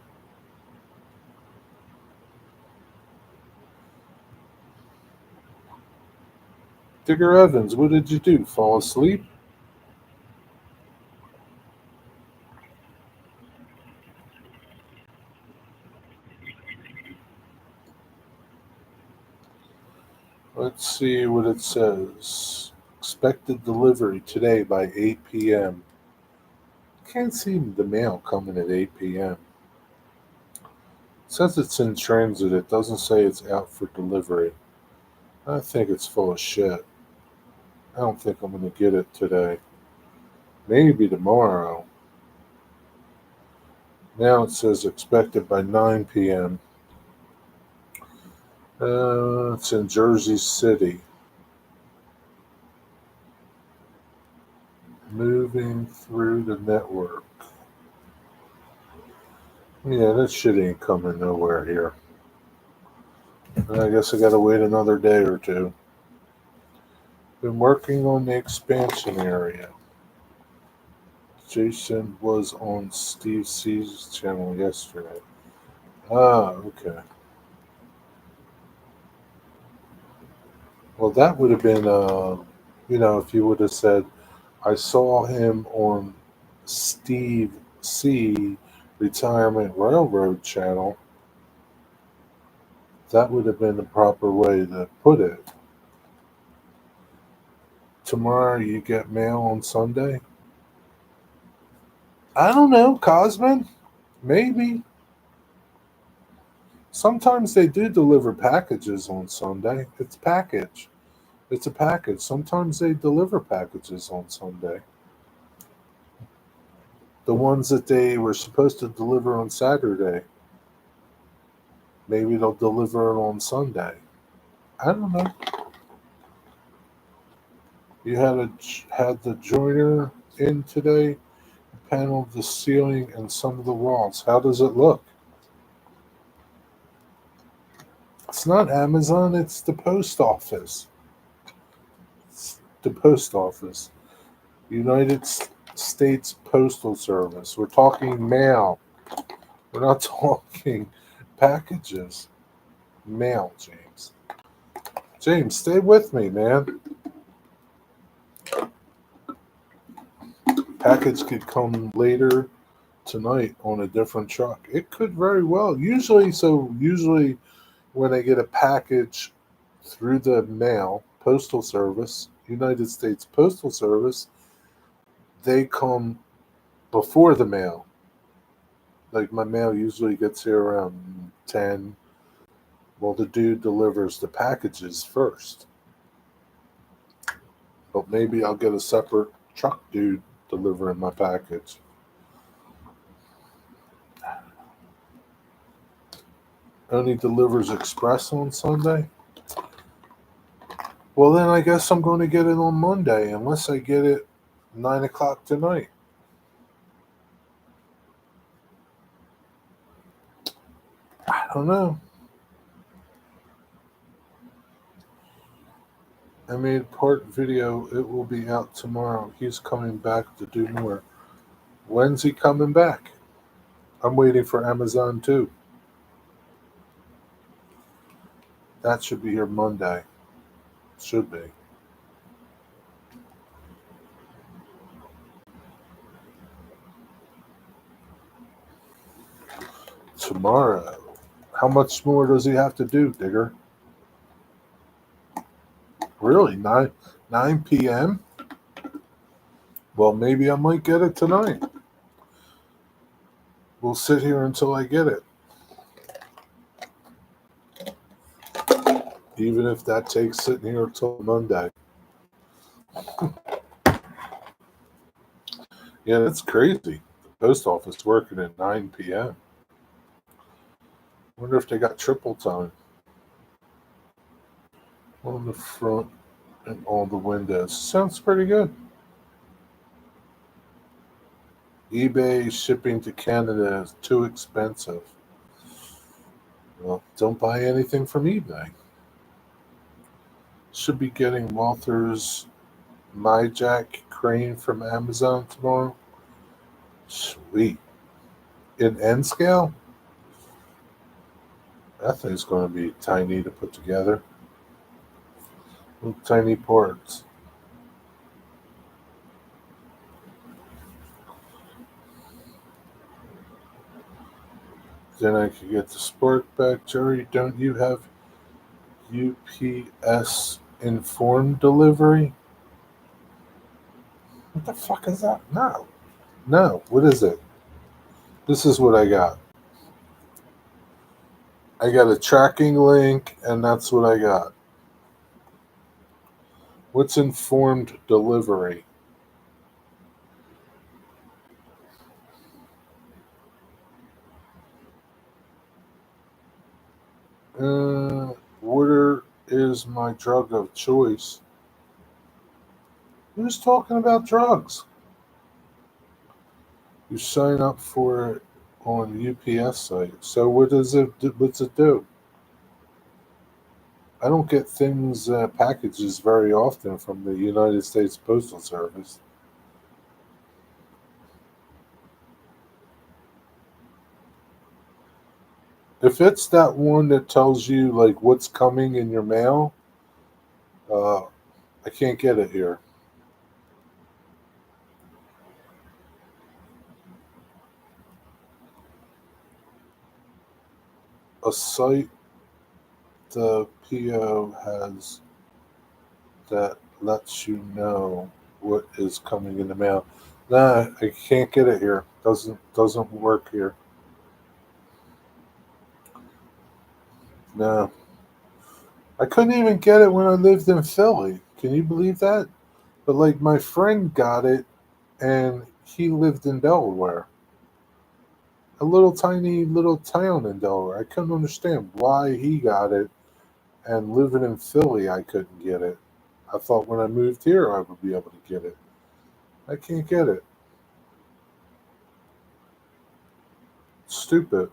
Digger Evans, what did you do? Fall asleep? Let's see what it says. Expected delivery today by 8 p.m. Can't see the mail coming at 8 p.m. It says it's in transit. It doesn't say it's out for delivery. I think it's full of shit. I don't think I'm going to get it today. Maybe tomorrow. Now it says expected by 9 p.m. It's in Jersey City. Moving through the network. Yeah, that shit ain't coming nowhere here. I guess I gotta wait another day or two. Been working on the expansion area. Jason was on Steve C's channel yesterday. Ah, okay. Well, that would have been, if you would have said, I saw him on Steve C. Retirement Railroad channel, that would have been the proper way to put it. Tomorrow you get mail on Sunday? I don't know, Cosman. Maybe. Sometimes they do deliver packages on Sunday. It's package. It's a package. Sometimes they deliver packages on Sunday. The ones that they were supposed to deliver on Saturday. Maybe they'll deliver it on Sunday. I don't know. You had the joiner in today, paneled the ceiling and some of the walls. How does it look? It's not Amazon, it's the post office. It's the post office. United States Postal Service. We're talking mail. We're not talking packages. Mail, James. James, stay with me, man. Package could come later tonight on a different truck. It could very well. Usually when I get a package through the mail, postal service, United States Postal Service, they come before the mail. Like my mail usually gets here around 10. Well, the dude delivers the packages first. But maybe I'll get a separate truck dude delivering my package. Only delivers express on Sunday? Well, then I guess I'm going to get it on Monday, unless I get it 9 o'clock tonight. I don't know. I made part video. It will be out tomorrow. He's coming back to do more. When's he coming back? I'm waiting for Amazon too. That should be here Monday. Should be. Tomorrow. How much more does he have to do, Digger? Really? 9 p.m.? Well, maybe I might get it tonight. We'll sit here until I get it. Even if that takes sitting here until Monday. Yeah, that's crazy. The post office working at 9 p.m. Wonder if they got triple time on the front and all the windows. Sounds pretty good. eBay shipping to Canada is too expensive. Well, don't buy anything from eBay. Should be getting Walther's MyJack crane from Amazon tomorrow. Sweet. In N scale? That thing's going to be tiny to put together. Little tiny parts. Then I could get the spark back. Jerry, don't you have UPS informed delivery? What the fuck is that? No. No. What is it? This is what I got. I got a tracking link, and that's what I got. What's informed delivery? Water is my drug of choice. Who's talking about drugs? You sign up for it on UPS site. So what does it? What's it do? I don't get things packages very often from the United States Postal Service. If it's that one that tells you like what's coming in your mail, I can't get it here. A site the PO has that lets you know what is coming in the mail. Nah, I can't get it here. Doesn't work here. No. I couldn't even get it when I lived in Philly. Can you believe that? But like my friend got it and he lived in Delaware. A little tiny little town in Delaware. I couldn't understand why he got it, and living in Philly, I couldn't get it. I thought when I moved here, I would be able to get it. I can't get it. Stupid.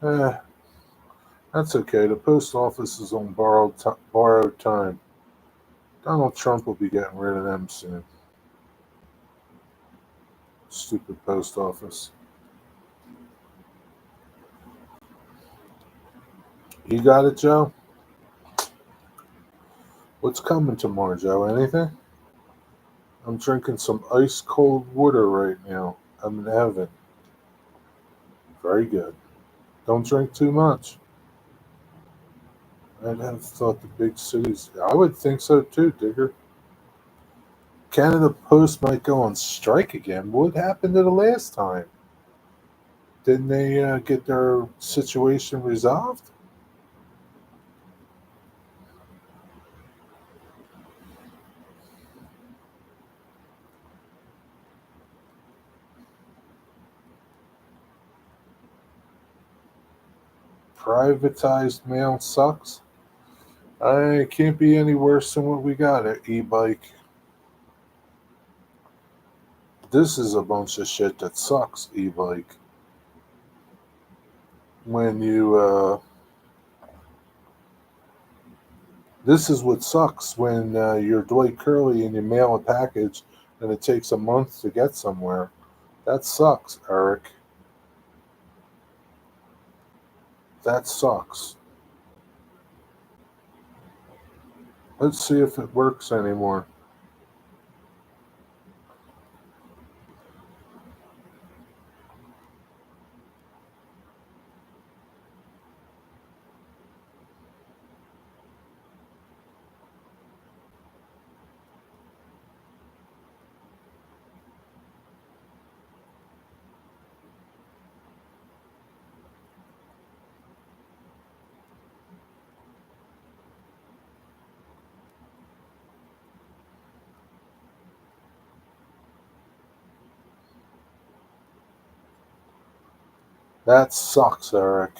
Eh, that's okay. The post office is on borrowed time. Donald Trump will be getting rid of them soon. Stupid post office. You got it, Joe? What's coming tomorrow, Joe? Anything? I'm drinking some ice cold water right now. I'm in heaven. Very good. Don't drink too much. I'd have thought the big cities. I would think so too, Digger. Canada Post might go on strike again. What happened to the last time? Didn't they get their situation resolved? Privatized mail sucks. I can't be any worse than what we got at e-bike. This is a bunch of shit that sucks, e-bike. When you This is what sucks when you're Dwight Curley and you mail a package and it takes a month to get somewhere. That sucks, Eric. That sucks. Let's see if it works anymore. That sucks, Eric.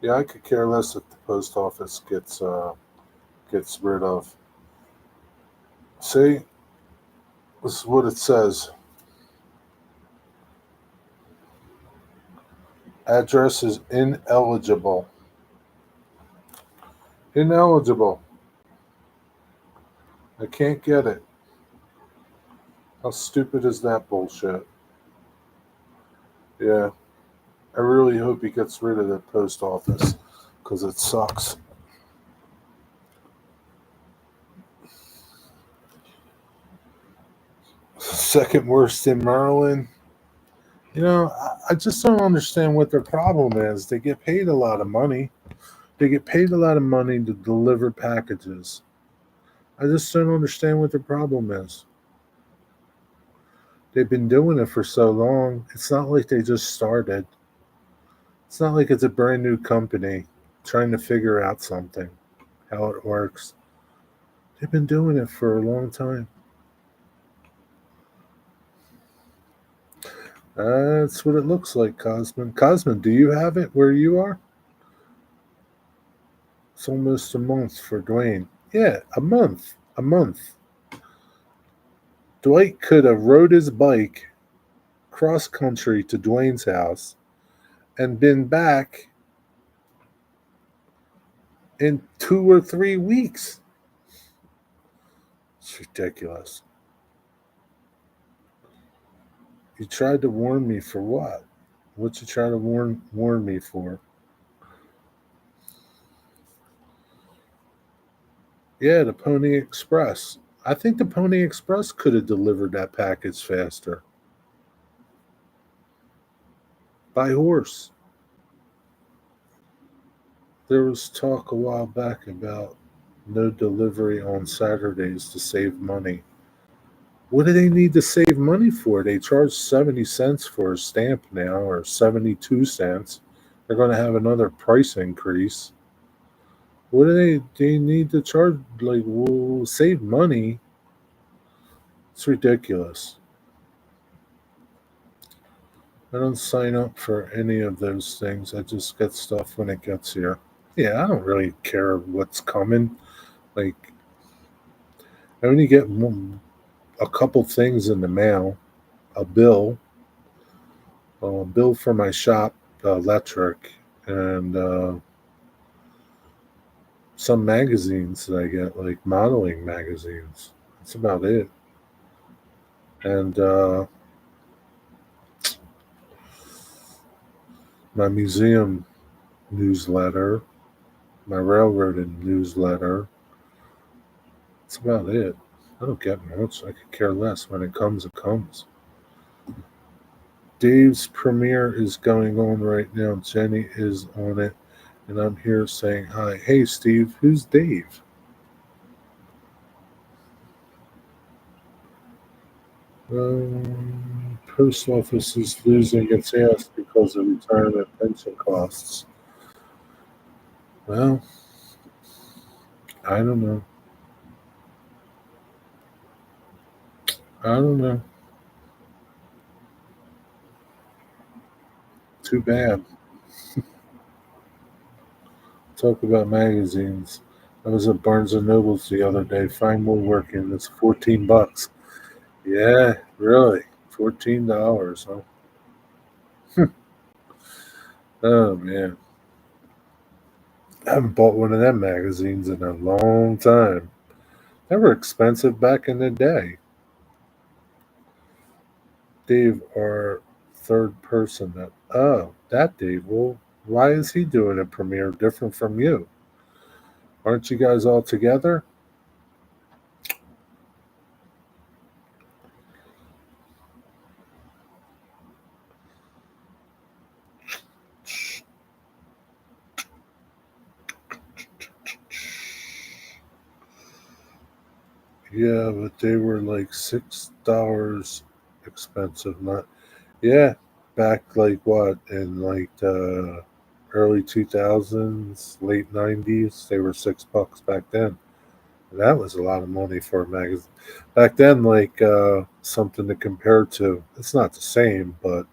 Yeah, I could care less if the post office gets rid of. See, this is what it says. Address is ineligible. Ineligible. I can't get it. How stupid is that bullshit? Yeah, I really hope he gets rid of the post office because it sucks. Second worst in Maryland. I just don't understand what their problem is. They get paid a lot of money. They get paid a lot of money to deliver packages. I just don't understand what the problem is. They've been doing it for so long. It's not like they just started. It's not like it's a brand new company trying to figure out something, how it works. They've been doing it for a long time. That's what it looks like, Cosman. Cosman, do you have it where you are? It's almost a month for Dwayne. Yeah, a month. A month. Dwight could have rode his bike cross country to Dwayne's house and been back in 2 or 3 weeks. It's ridiculous. You tried to warn me for what? What you trying to warn me for? Yeah, the Pony Express. I think the Pony Express could have delivered that package faster by horse. There was talk a while back about no delivery on Saturdays to save money. What do they need to save money for? They charge 70 cents for a stamp now, or 72 cents. They're going to have another price increase. What do they need to charge? Like, well, save money. It's ridiculous. I don't sign up for any of those things. I just get stuff when it gets here. Yeah, I don't really care what's coming. Like, I only get a couple things in the mail, a bill for my shop, electric, and some magazines that I get, like modeling magazines. That's about it. And my museum newsletter, my railroading newsletter. That's about it. I don't get much. I could care less. When it comes, it comes. Dave's premiere is going on right now. Jenny is on it, and I'm here saying hi. Hey, Steve, who's Dave? Post office is losing its ass because of retirement pension costs. Well, I don't know. I don't know. Too bad. Talk about magazines. I was at Barnes and Nobles the other day. Find more working. It's $14. Yeah, really. $14, huh? Oh man. I haven't bought one of them magazines in a long time. They were expensive back in the day. Dave, our third person. That Dave. Well, why is he doing a premiere different from you? Aren't you guys all together? Yeah, but they were like $6 expensive. Not yeah, back like what in like the early 2000s, late 90s. They were $6 back then. That was a lot of money for a magazine. Back then, like something to compare to. It's not the same, but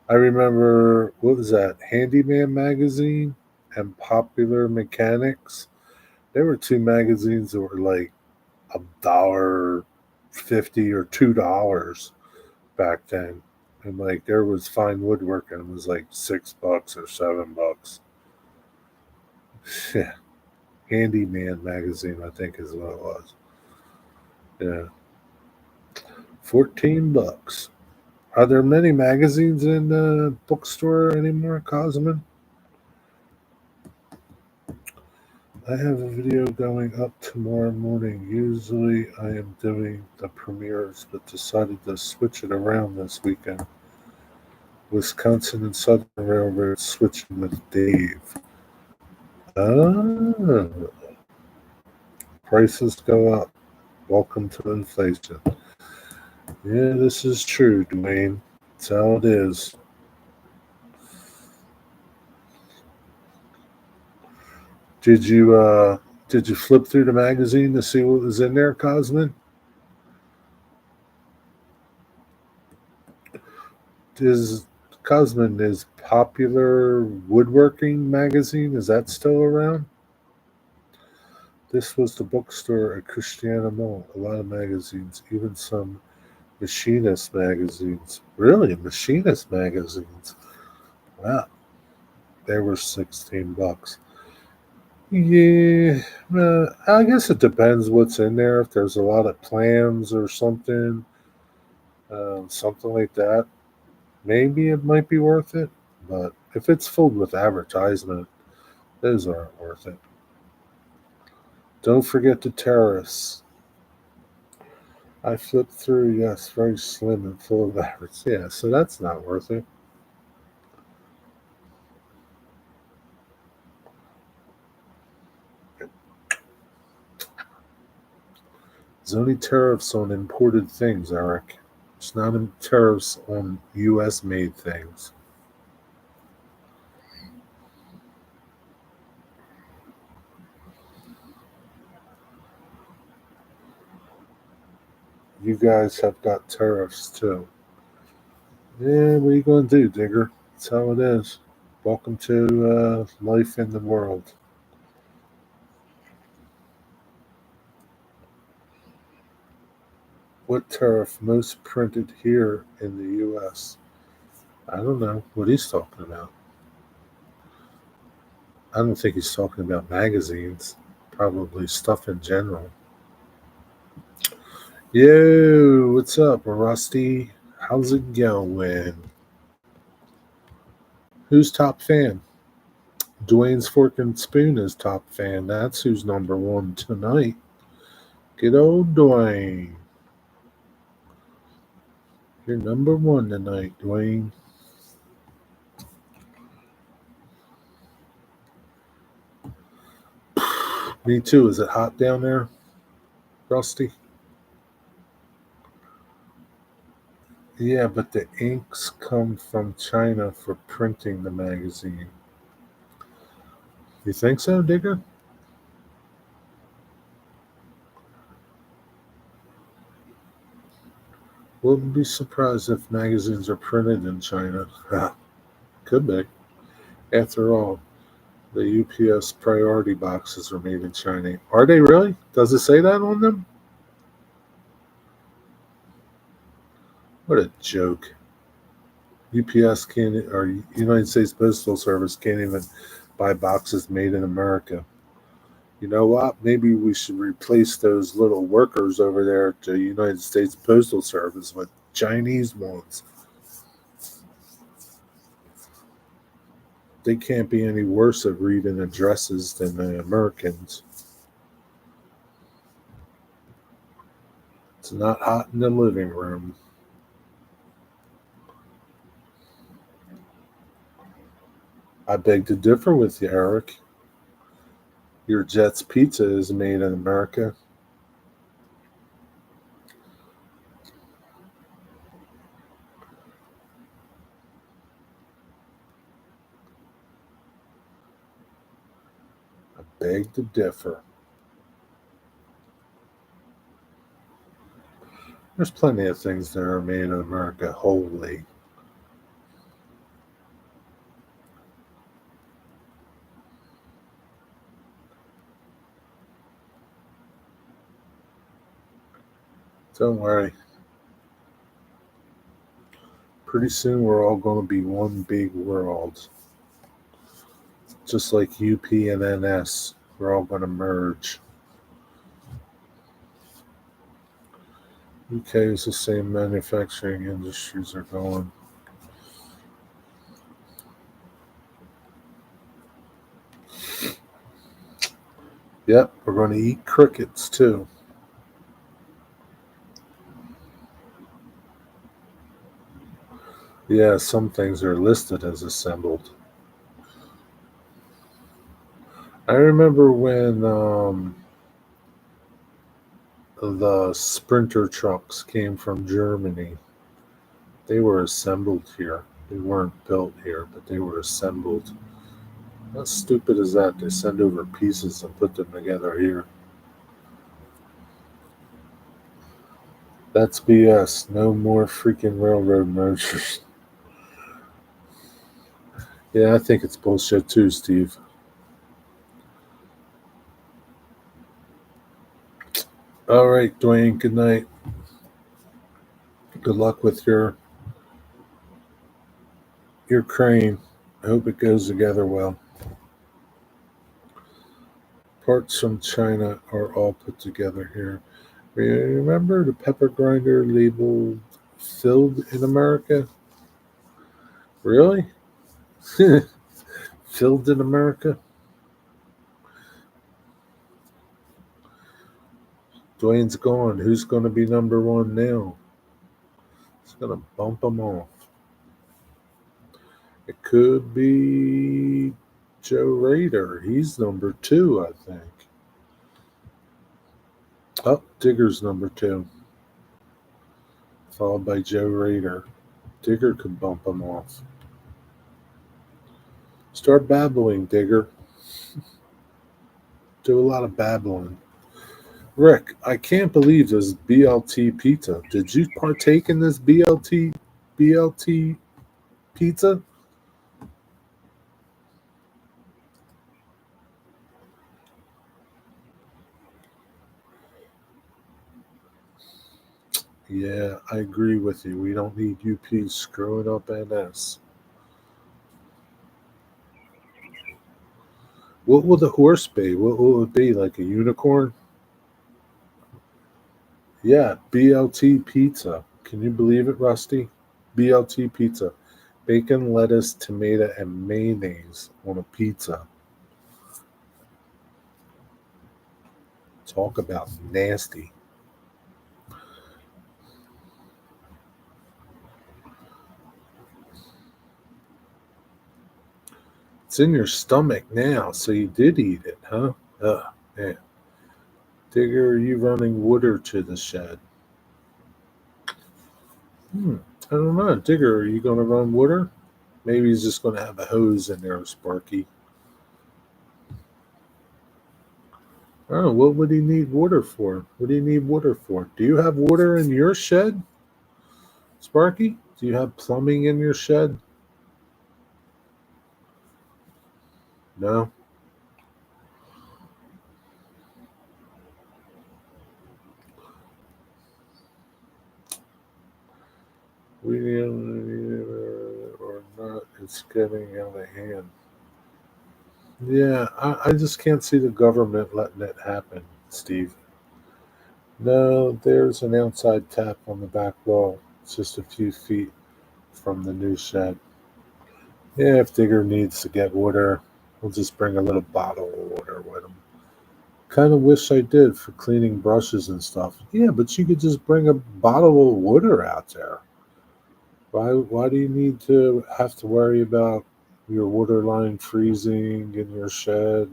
I remember what was that? Handyman magazine and Popular Mechanics. There were two magazines that were like $1.50 or $2 back then. And like there was fine woodworking, it was like $6 or $7. Yeah. Handyman magazine, I think is what it was. Yeah. $14. Are there many magazines in the bookstore anymore, Cosman? I have a video going up tomorrow morning. Usually I am doing the premieres, but decided to switch it around this weekend. Wisconsin and Southern Railroad switching with Dave. Ah, prices go up. Welcome to inflation. Yeah, this is true, Dwayne. That's how it is. Did you uh did you flip through the magazine to see what was in there, Cosman? Is Cosman is Popular Woodworking magazine? Is that still around? This was the bookstore at Christiana Mall. A lot of magazines, even some machinist magazines. Really, machinist magazines. Wow, they were $16. Yeah, I guess it depends what's in there. If there's a lot of plans or something, something like that, maybe it might be worth it. But if it's filled with advertisement, those aren't worth it. Don't forget the terrace. I flipped through, yes, very slim and full of adverts. Yeah, so that's not worth it. There's only tariffs on imported things, Eric. It's not tariffs on U.S. made things. You guys have got tariffs too. Yeah, what are you going to do, Digger? That's how it is. Welcome to life in the world. What tariff most printed here in the U.S.? I don't know what he's talking about. I don't think he's talking about magazines. Probably stuff in general. Yo, what's up, Rusty? How's it going? Who's top fan? Dwayne's Fork and Spoon is top fan. That's who's number one tonight. Good old Dwayne. You're number one tonight, Dwayne. Me too. Is it hot down there, Rusty? Yeah, but the inks come from China for printing the magazine. You think so, Digger? Wouldn't be surprised if magazines are printed in China. Could be. After all, the UPS priority boxes are made in China. Are they really? Does it say that on them? What a joke. UPS can't, or United States Postal Service can't even buy boxes made in America. You know what? Maybe we should replace those little workers over there at the United States Postal Service with Chinese ones. They can't be any worse at reading addresses than the Americans. It's not hot in the living room. I beg to differ with you, Eric. Your Jets pizza is made in America. I beg to differ. There's plenty of things that are made in America wholly. Don't worry. Pretty soon we're all going to be one big world. Just like UP and NS, we're all going to merge. UK is the same manufacturing industries are going. Yep, we're going to eat crickets too. Yeah, some things are listed as assembled. I remember when the Sprinter trucks came from Germany. They were assembled here. They weren't built here, but they were assembled. How stupid is that? They send over pieces and put them together here. That's BS. No more freaking railroad mergers. Yeah, I think it's bullshit too, Steve. All right, Dwayne, good night. Good luck with your crane. I hope it goes together well. Parts from China are all put together here. Remember the pepper grinder labeled filled in America? Really? Filled in America? Dwayne's gone. Who's going to be number one now? It's going to bump him off. It could be Joe Rader. He's number two, I think. Oh, Digger's number two, followed by Joe Rader. Digger could bump him off. Start babbling, Digger. Do a lot of babbling. Rick, I can't believe this BLT pizza. Did you partake in this BLT BLT pizza? Yeah, I agree with you. We don't need UP screwing up NS. What will the horse be? What will it be? Like a unicorn? Yeah, BLT pizza. Can you believe it, Rusty? BLT pizza. Bacon, lettuce, tomato, and mayonnaise on a pizza. Talk about nasty. It's in your stomach now, so you did eat it, huh? Ugh, man. Digger, are you running water to the shed? Hmm, I don't know. Digger, are you going to run water? Maybe he's just going to have a hose in there, Sparky. Oh, what would he need water for? What do you need water for? Do you have water in your shed, Sparky? Do you have plumbing in your shed? No. We or not. It's getting out of hand. Yeah, I just can't see the government letting it happen, Steve. No, there's an outside tap on the back wall. It's just a few feet from the new shed. Yeah, if Digger needs to get water, we'll just bring a little bottle of water with him. Kind of wish I did for cleaning brushes and stuff. Yeah, but you could just bring a bottle of water out there. Why do you need to have to worry about your water line freezing in your shed?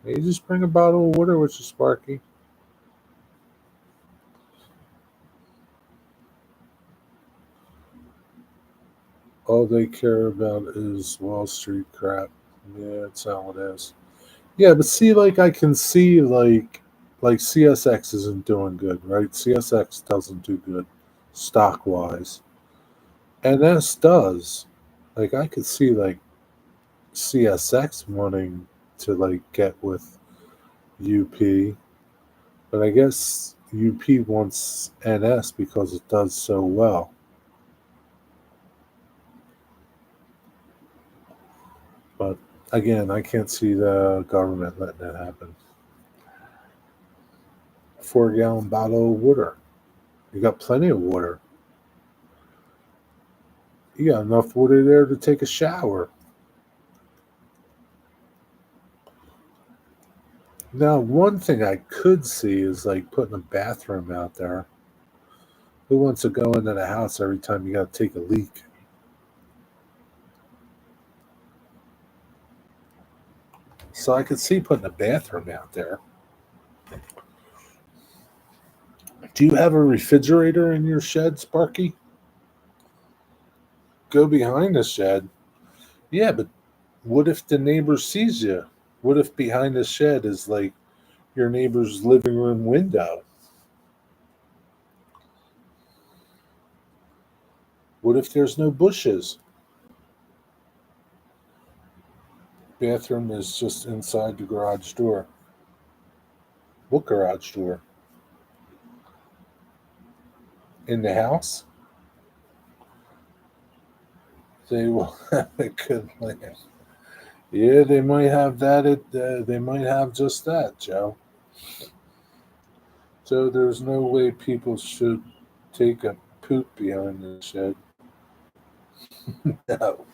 You just bring a bottle of water with you, Sparky. All they care about is Wall Street crap. Yeah, that's how it is. Yeah, but see, like I can see, like CSX isn't doing good, right? CSX doesn't do good stock wise. NS does. Like I could see like CSX wanting to like get with UP, but I guess UP wants NS because it does so well. But again, I can't see the government letting it happen. 4 gallon bottle of water. You got plenty of water. You got enough water there to take a shower. Now, one thing I could see is like putting a bathroom out there. Who wants to go into the house every time you got to take a leak? So I could see putting a bathroom out there. Do you have a refrigerator in your shed, Sparky? Go behind the shed. Yeah, but what if the neighbor sees you? What if behind the shed is like your neighbor's living room window? What if there's no bushes? Bathroom is just inside the garage door. What garage door? In the house? They will have a good land. Yeah, they might have that. They might have just that, Joe. So there's no way people should take a poop behind the shed. No,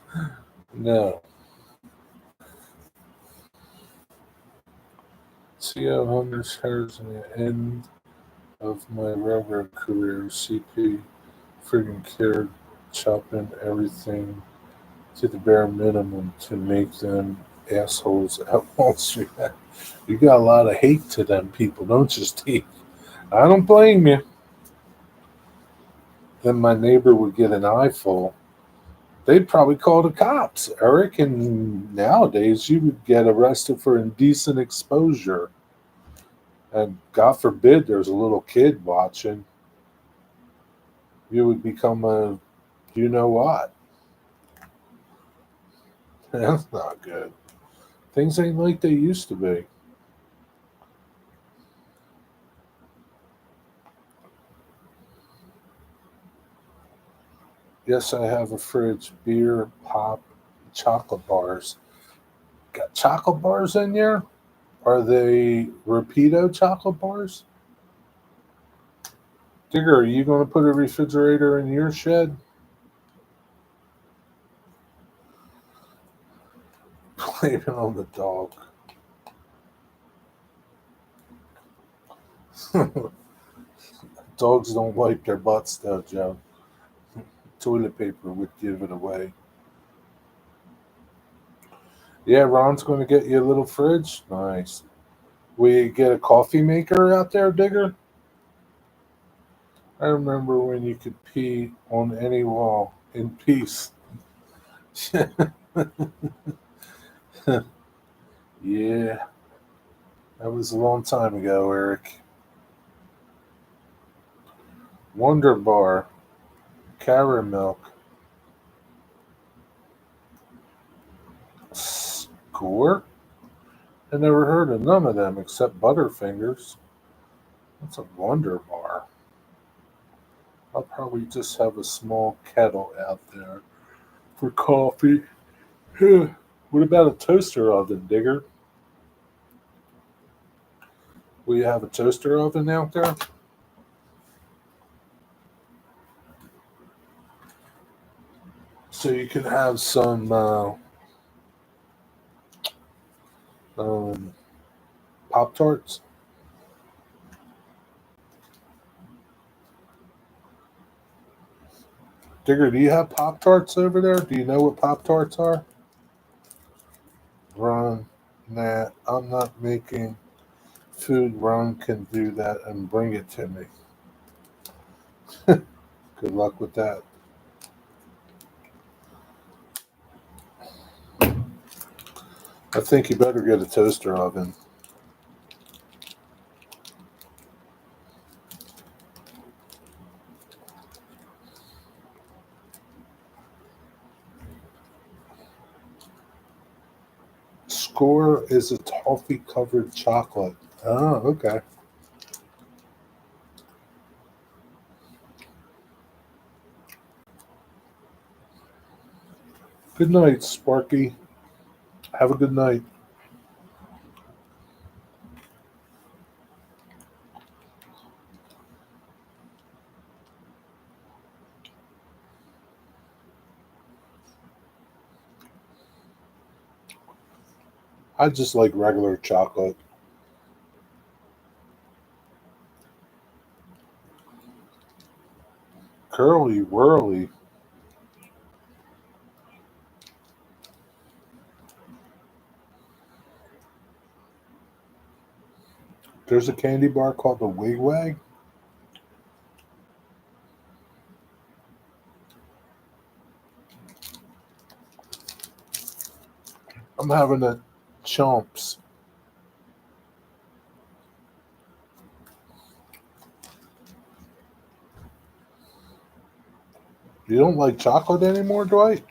no. CO Hunters hers in the end of my railroad career. CP friggin' cared, chopping everything to the bare minimum to make them assholes at Wall Street. You got a lot of hate to them people, don't you, Steve? I don't blame you. Then my neighbor would get an eyeful. They'd probably call the cops, Eric. And nowadays, you would get arrested for indecent exposure. And God forbid there's a little kid watching. You would become a You know what? That's not good. Things ain't like they used to be. Yes, I have a fridge, beer, pop, chocolate bars. Got chocolate bars in there? Are they Rapido chocolate bars? Digger, are you going to put a refrigerator in your shed? Blame it on the dog. Dogs don't wipe their butts, though, Joe. Toilet paper would give it away. Yeah, Ron's going to get you a little fridge. Nice. We get a coffee maker out there, Digger? I remember when you could pee on any wall in peace. Yeah, that was a long time ago, Eric. Wonder Bar, Carrot Milk, Score? I never heard of none of them except Butterfingers. That's a Wonder Bar. I'll probably just have a small kettle out there for coffee. What about a toaster oven, Digger? Will you have a toaster oven out there? So you can have some um, Pop Tarts? Digger, do you have Pop Tarts over there? Do you know what Pop Tarts are? Ron, nah, I'm not making food. Ron can do that and bring it to me. Good luck with that. I think you better get a toaster oven. Score is a toffee covered chocolate. Oh, okay. Good night, Sparky. Have a good night. I just like regular chocolate. Curly whirly. There's a candy bar called the Wig Wag. I'm having a chomps. You don't like chocolate anymore, Dwight?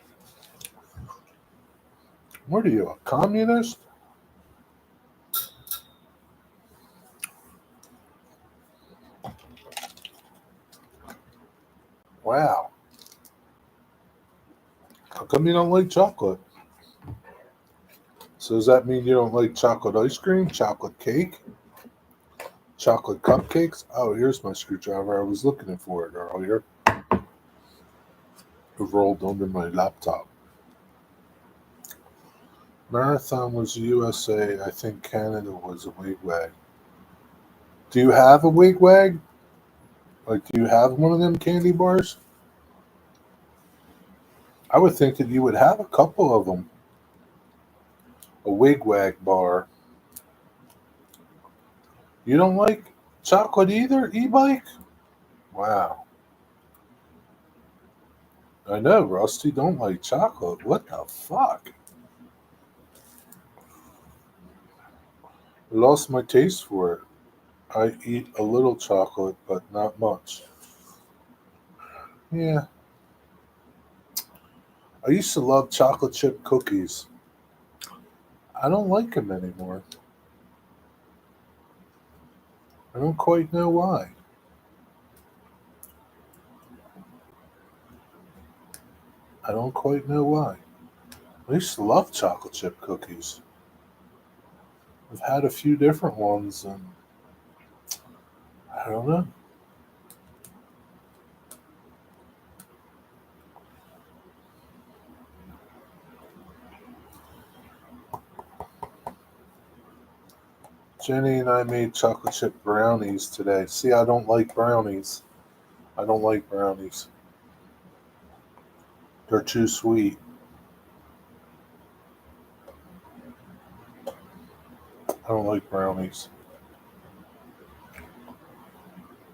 What are you, a communist? Wow. How come you don't like chocolate? So does that mean you don't like chocolate ice cream, chocolate cake, chocolate cupcakes? Oh, here's my screwdriver. I was looking for it earlier. It rolled under my laptop. Marathon was USA. I think Canada was a wigwag. Do you have a wigwag? Like, do you have one of them candy bars? I would think that you would have a couple of them. A wigwag bar. You don't like chocolate either, e-bike? Wow. I know, Rusty don't like chocolate. What the fuck? I lost my taste for it. I eat a little chocolate, but not much. Yeah, I used to love chocolate chip cookies. I don't like them anymore. I don't quite know why. I don't quite know why. I used to love chocolate chip cookies. I've had a few different ones, and I don't know. Jenny and I made chocolate chip brownies today. See, I don't like brownies. I don't like brownies. They're too sweet. I don't like brownies.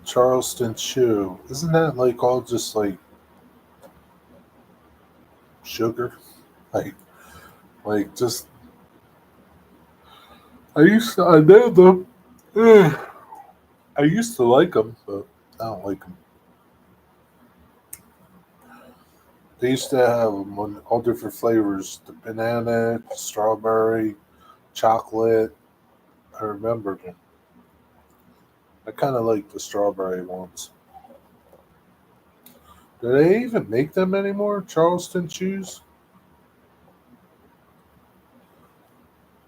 Charleston Chew. Isn't that like all just like sugar? Like, just. I know them. Ugh. I used to like them, but I don't like them. They used to have them on all different flavors: the banana, strawberry, chocolate. I remember them. I kind of like the strawberry ones. Do they even make them anymore? Charleston Chews?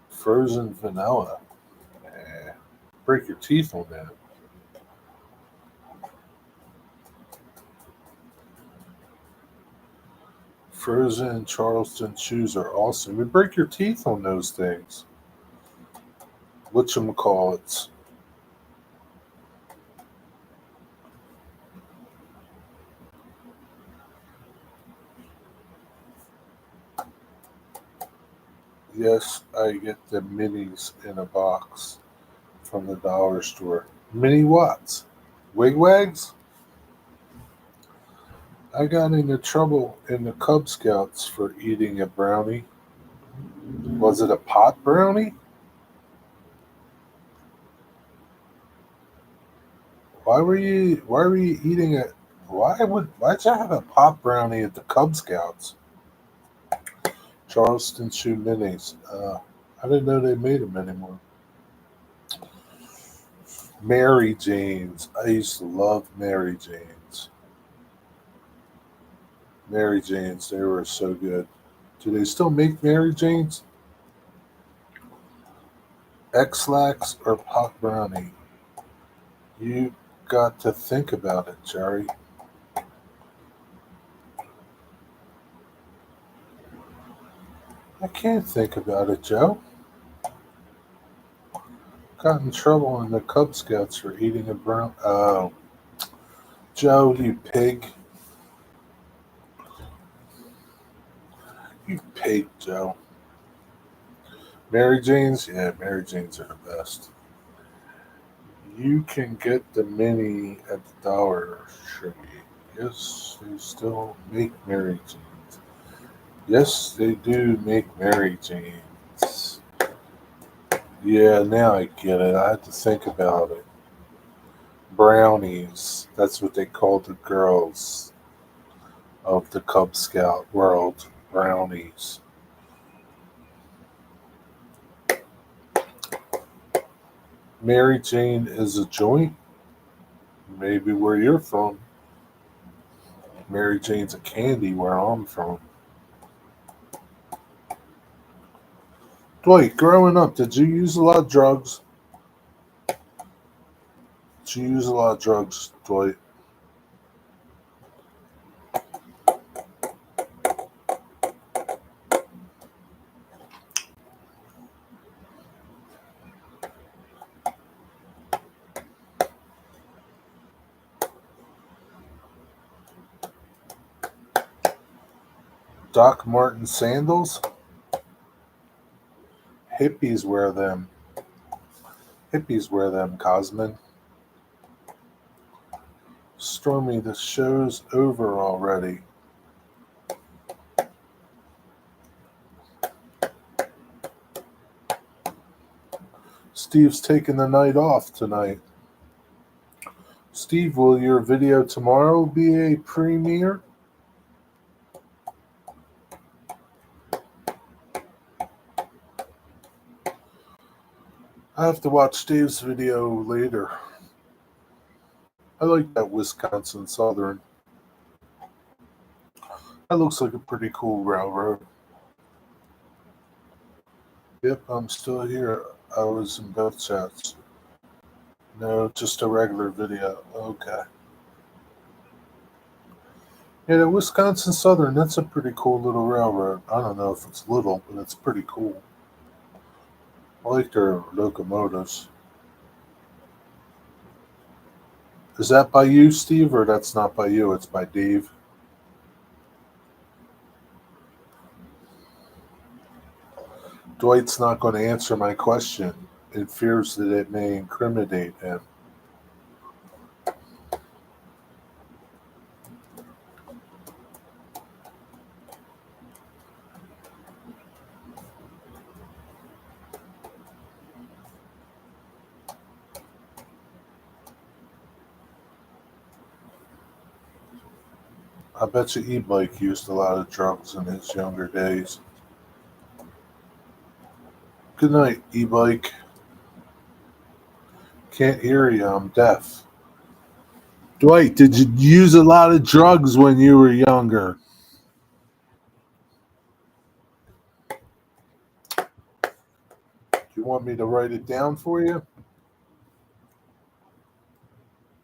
Frozen vanilla. Eh, break your teeth on that. Frozen Charleston Chews are awesome. You break your teeth on those things. Whatchamacallits. Yes, I get the minis in a box from the dollar store. Mini Watts. Wigwags? I got into trouble in the Cub Scouts for eating a brownie. Was it a pot brownie? Why were you eating it? Why'd you have a pot brownie at the Cub Scouts? Charleston Chew Minis. I didn't know they made them anymore. Mary Janes. I used to love Mary Janes. Mary Janes, they were so good. Do they still make Mary Janes? X-Lax or pot brownie? You got to think about it, Jerry. I can't think about it, Joe. Got in trouble in the Cub Scouts for eating a brown. Oh, Joe, you pig. You pig, Joe. Mary Janes? Yeah, Mary Janes are the best. You can get the mini at the Dollar Tree. Yes, they still make Mary Janes. Yes, they do make Mary Janes. Yeah, now I get it. I had to think about it. Brownies. That's what they call the girls of the Cub Scout world. Brownies. Mary Jane is a joint. Maybe where you're from. Mary Jane's a candy where I'm from. Dwight, growing up, did you use a lot of drugs? Did you use a lot of drugs, Dwight? Doc Martin sandals? Hippies wear them. Hippies wear them, Cosman. Stormy, the show's over already. Steve's taking the night off tonight. Steve, will your video tomorrow be a premiere? I have to watch Dave's video later. I like that Wisconsin Southern. That looks like a pretty cool railroad. Yep, I'm still here. I was in both chats. No, just a regular video. Okay. Yeah, the Wisconsin Southern, that's a pretty cool little railroad. I don't know if it's little, but it's pretty cool. I like their locomotives. Is that by you, Steve, or that's not by you? It's by Dave? Dwight's not going to answer my question. It fears that it may incriminate him. I bet you E-Bike used a lot of drugs in his younger days. Good night, E-Bike. Can't hear you, I'm deaf. Dwight, did you use a lot of drugs when you were younger? Do you want me to write it down for you?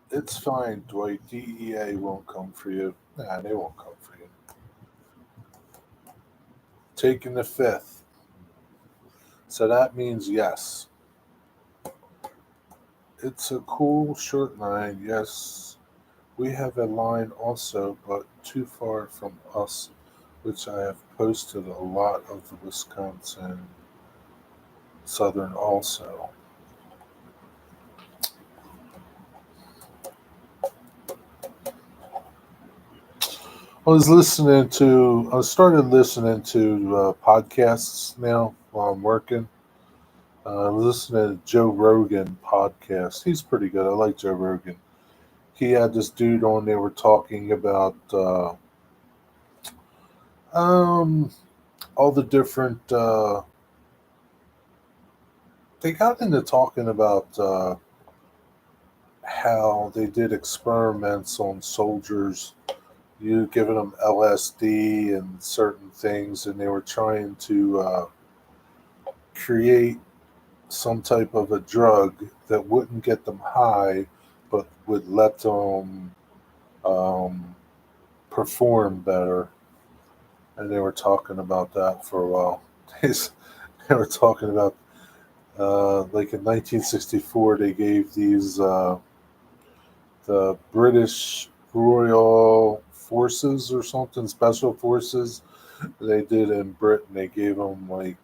It's fine, Dwight. DEA won't come for you. Nah, they won't come for you. Taking the fifth. So that means yes. It's a cool short line, yes. We have a line also, but too far from us, which I have posted a lot of the Wisconsin Southern also. I started listening to podcasts now while I'm working. I'm listening to Joe Rogan podcast. He's pretty good. I like Joe Rogan. He had this dude on there. We're talking about all the different. They got into talking about how they did experiments on soldiers. You giving them LSD and certain things, and they were trying to create some type of a drug that wouldn't get them high, but would let them um, perform better. And they were talking about that for a while. They were talking about like in 1964, they gave these the British Royal Forces or something, Special Forces. They did in Britain. They gave them like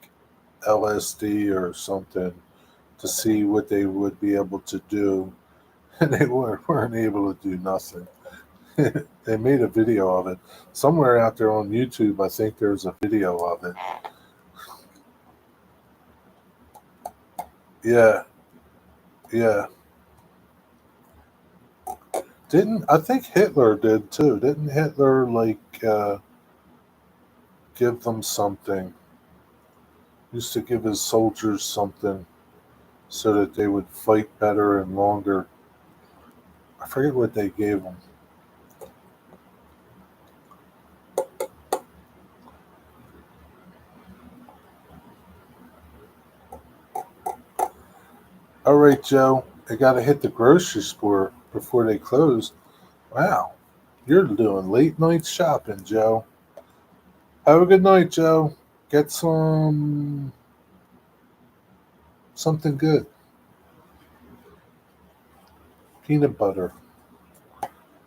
LSD or something to see what they would be able to do, and they weren't able to do nothing. They made a video of it somewhere out there on YouTube. I think there's a video of it. Yeah, yeah. Didn't I think Hitler did too? Didn't Hitler like give them something? Used to give his soldiers something so that they would fight better and longer. I forget what they gave them. All right, Joe. I got to hit the grocery store before they close. Wow, you're doing late night shopping, Joe. Have a good night, Joe. Get something good. Peanut butter.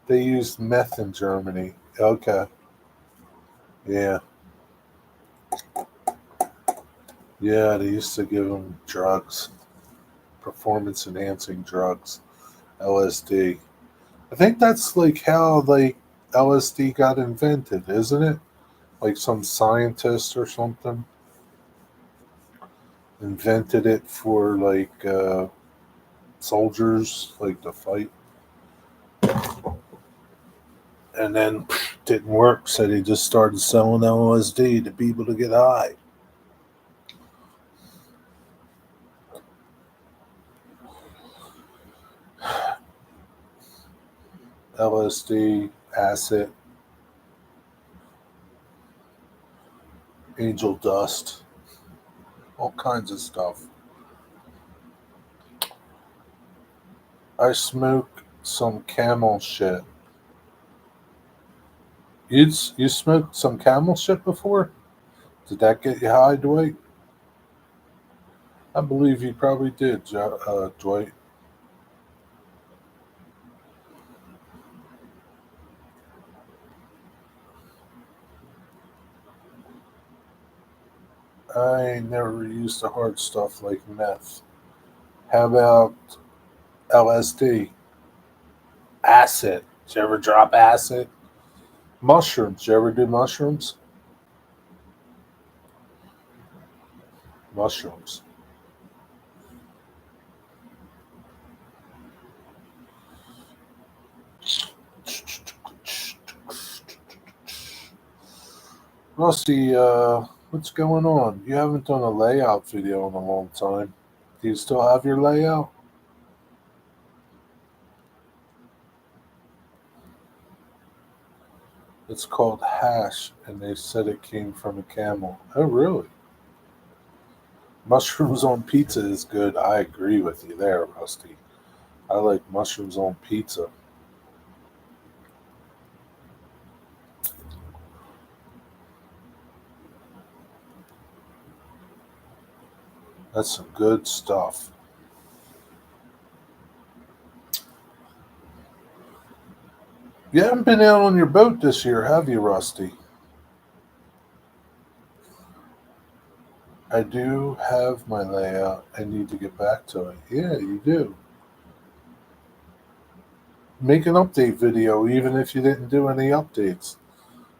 They used meth in Germany. Okay. Yeah. Yeah, they used to give them drugs, performance enhancing drugs, LSD. I think that's like how like LSD got invented, isn't it? Like some scientist or something invented it for like soldiers, like to fight, and then didn't work, so they just started selling LSD to people to get high. LSD, acid, angel dust, all kinds of stuff. I smoke some camel shit. You smoked some camel shit before? Did that get you high, Dwight? I believe you probably did, Dwight. I never used the hard stuff like meth. How about LSD? Acid. Did you ever drop acid? Mushrooms. Did you ever do mushrooms? Mushrooms. Rusty, what's going on? You haven't done a layout video in a long time. Do you still have your layout? It's called hash, and they said it came from a camel. Oh, really? Mushrooms on pizza is good. I agree with you there, Rusty. I like mushrooms on pizza. That's some good stuff. You haven't been out on your boat this year, have you, Rusty? I do have my layout. I need to get back to it. Yeah, you do. Make an update video, even if you didn't do any updates.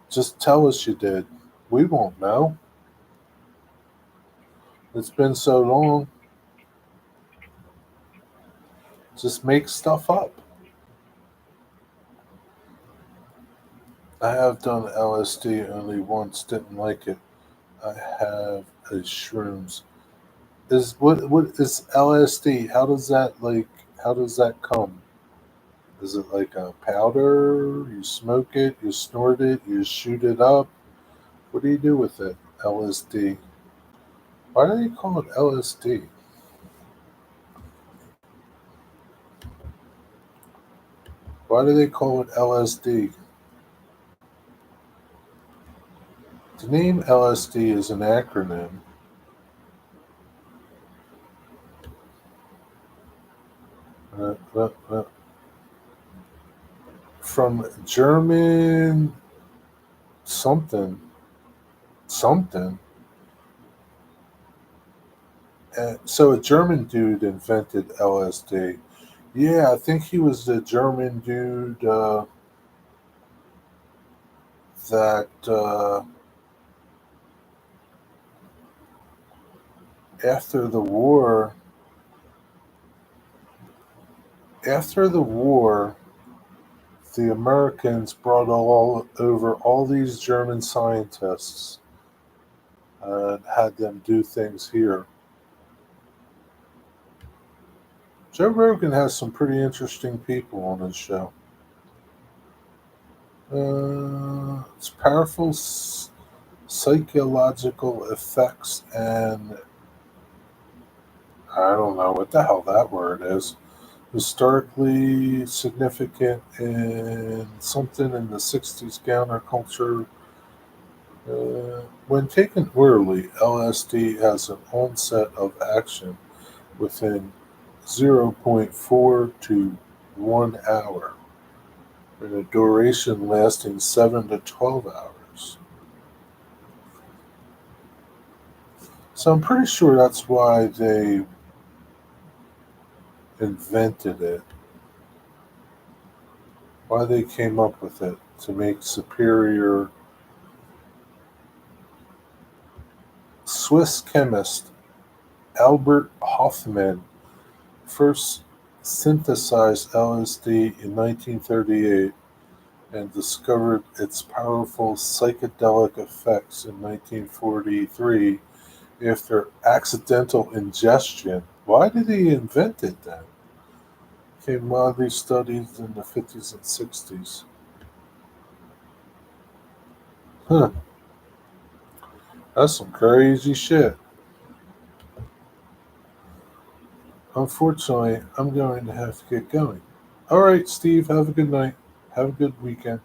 Just tell us you did. We won't know. It's been so long. Just make stuff up. I have done LSD only once, didn't like it. I have a shrooms. Is what is LSD? How does that come? Is it like a powder? You smoke it, you snort it, you shoot it up? What do you do with it? LSD. Why do they call it LSD? Why do they call it LSD? The name LSD is an acronym. Uh, uh, uh, from German something. Something. So a German dude invented LSD. Yeah, I think he was the German dude that after the war, after the war, the Americans brought all over all these German scientists and had them do things here. Joe Rogan has some pretty interesting people on his show. It's powerful psychological effects, and I don't know what the hell that word is. Historically significant in something in the 60s counterculture. When taken orally, LSD has an onset of action within zero point 0.4 to 1 hour and a duration lasting 7 to 12 hours. So I'm pretty sure that's why they invented it, why they came up with it to make superior. Swiss chemist Albert Hofmann first synthesized LSD in 1938 and discovered its powerful psychedelic effects in 1943 after accidental ingestion. Why did he invent it then? Became widely studied in the 50s and 60s. Huh, that's some crazy shit. Unfortunately, I'm going to have to get going. All right, Steve, have a good night. Have a good weekend.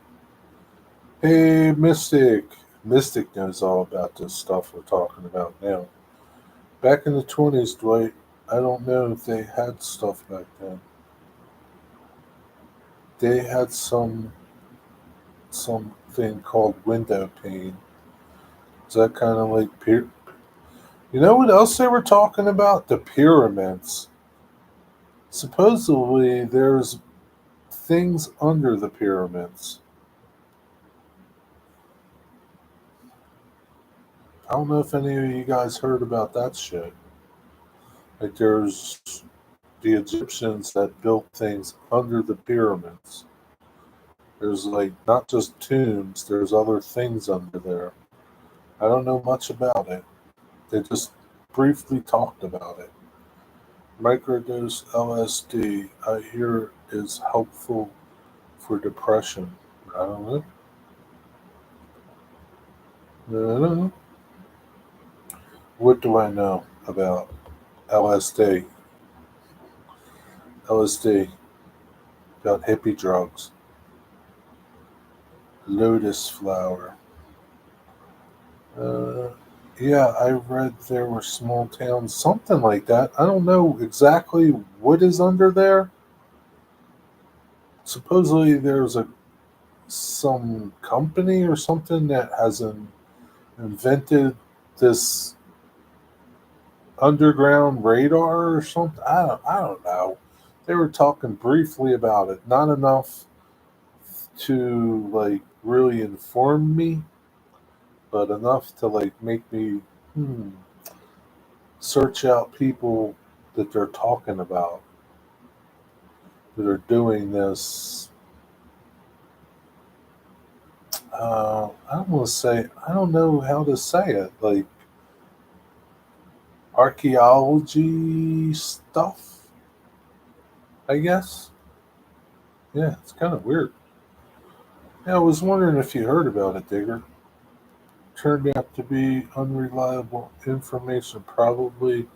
Hey, Mystic. Mystic knows all about this stuff we're talking about now. Back in the 20s, Dwight, I don't know if they had stuff back then. They had something called window pane. Is that kind of like You know what else they were talking about? The pyramids. Supposedly, there's things under the pyramids. I don't know if any of you guys heard about that shit. Like, there's the Egyptians that built things under the pyramids. There's like not just tombs, there's other things under there. I don't know much about it. They just briefly talked about it. Microdose LSD, I hear, is helpful for depression. I don't know. I don't know. What do I know about LSD? LSD, about hippie drugs, lotus flower. Uh, yeah, I read there were small towns, something like that. I don't know exactly what is under there. Supposedly, there's a some company or something that has invented this underground radar or something. I don't know. They were talking briefly about it, not enough to like really inform me, but enough to like make me hmm, search out people that they're talking about that are doing this. I don't want to say, I don't know how to say it, like archaeology stuff, I guess. Yeah, it's kind of weird. Yeah, I was wondering if you heard about it, Digger. Turned out to be unreliable information, probably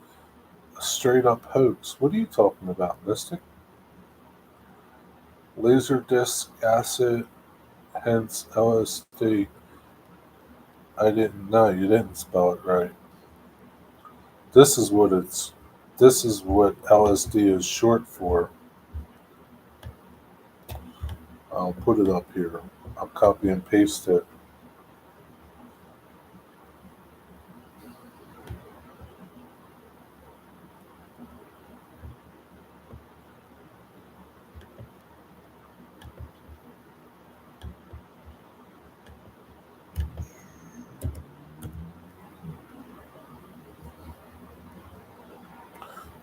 a straight up hoax. What are you talking about, Mystic? Laser disc acid, hence LSD. I didn't know. You didn't spell it right. This is what it's. This is what LSD is short for. I'll put it up here. I'll copy and paste it.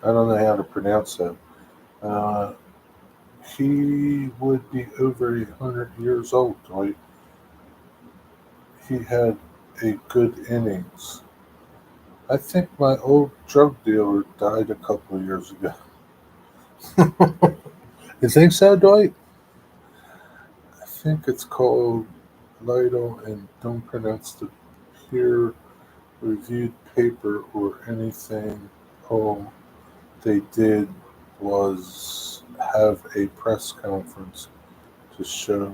I don't know how to pronounce that. Uh, he would be over 100 years old. Right? He had a good innings. I think my old drug dealer died a couple of years ago. You think so, Dwight? I think it's called Lytle, and don't pronounce the peer reviewed paper or anything. All they did was have a press conference to show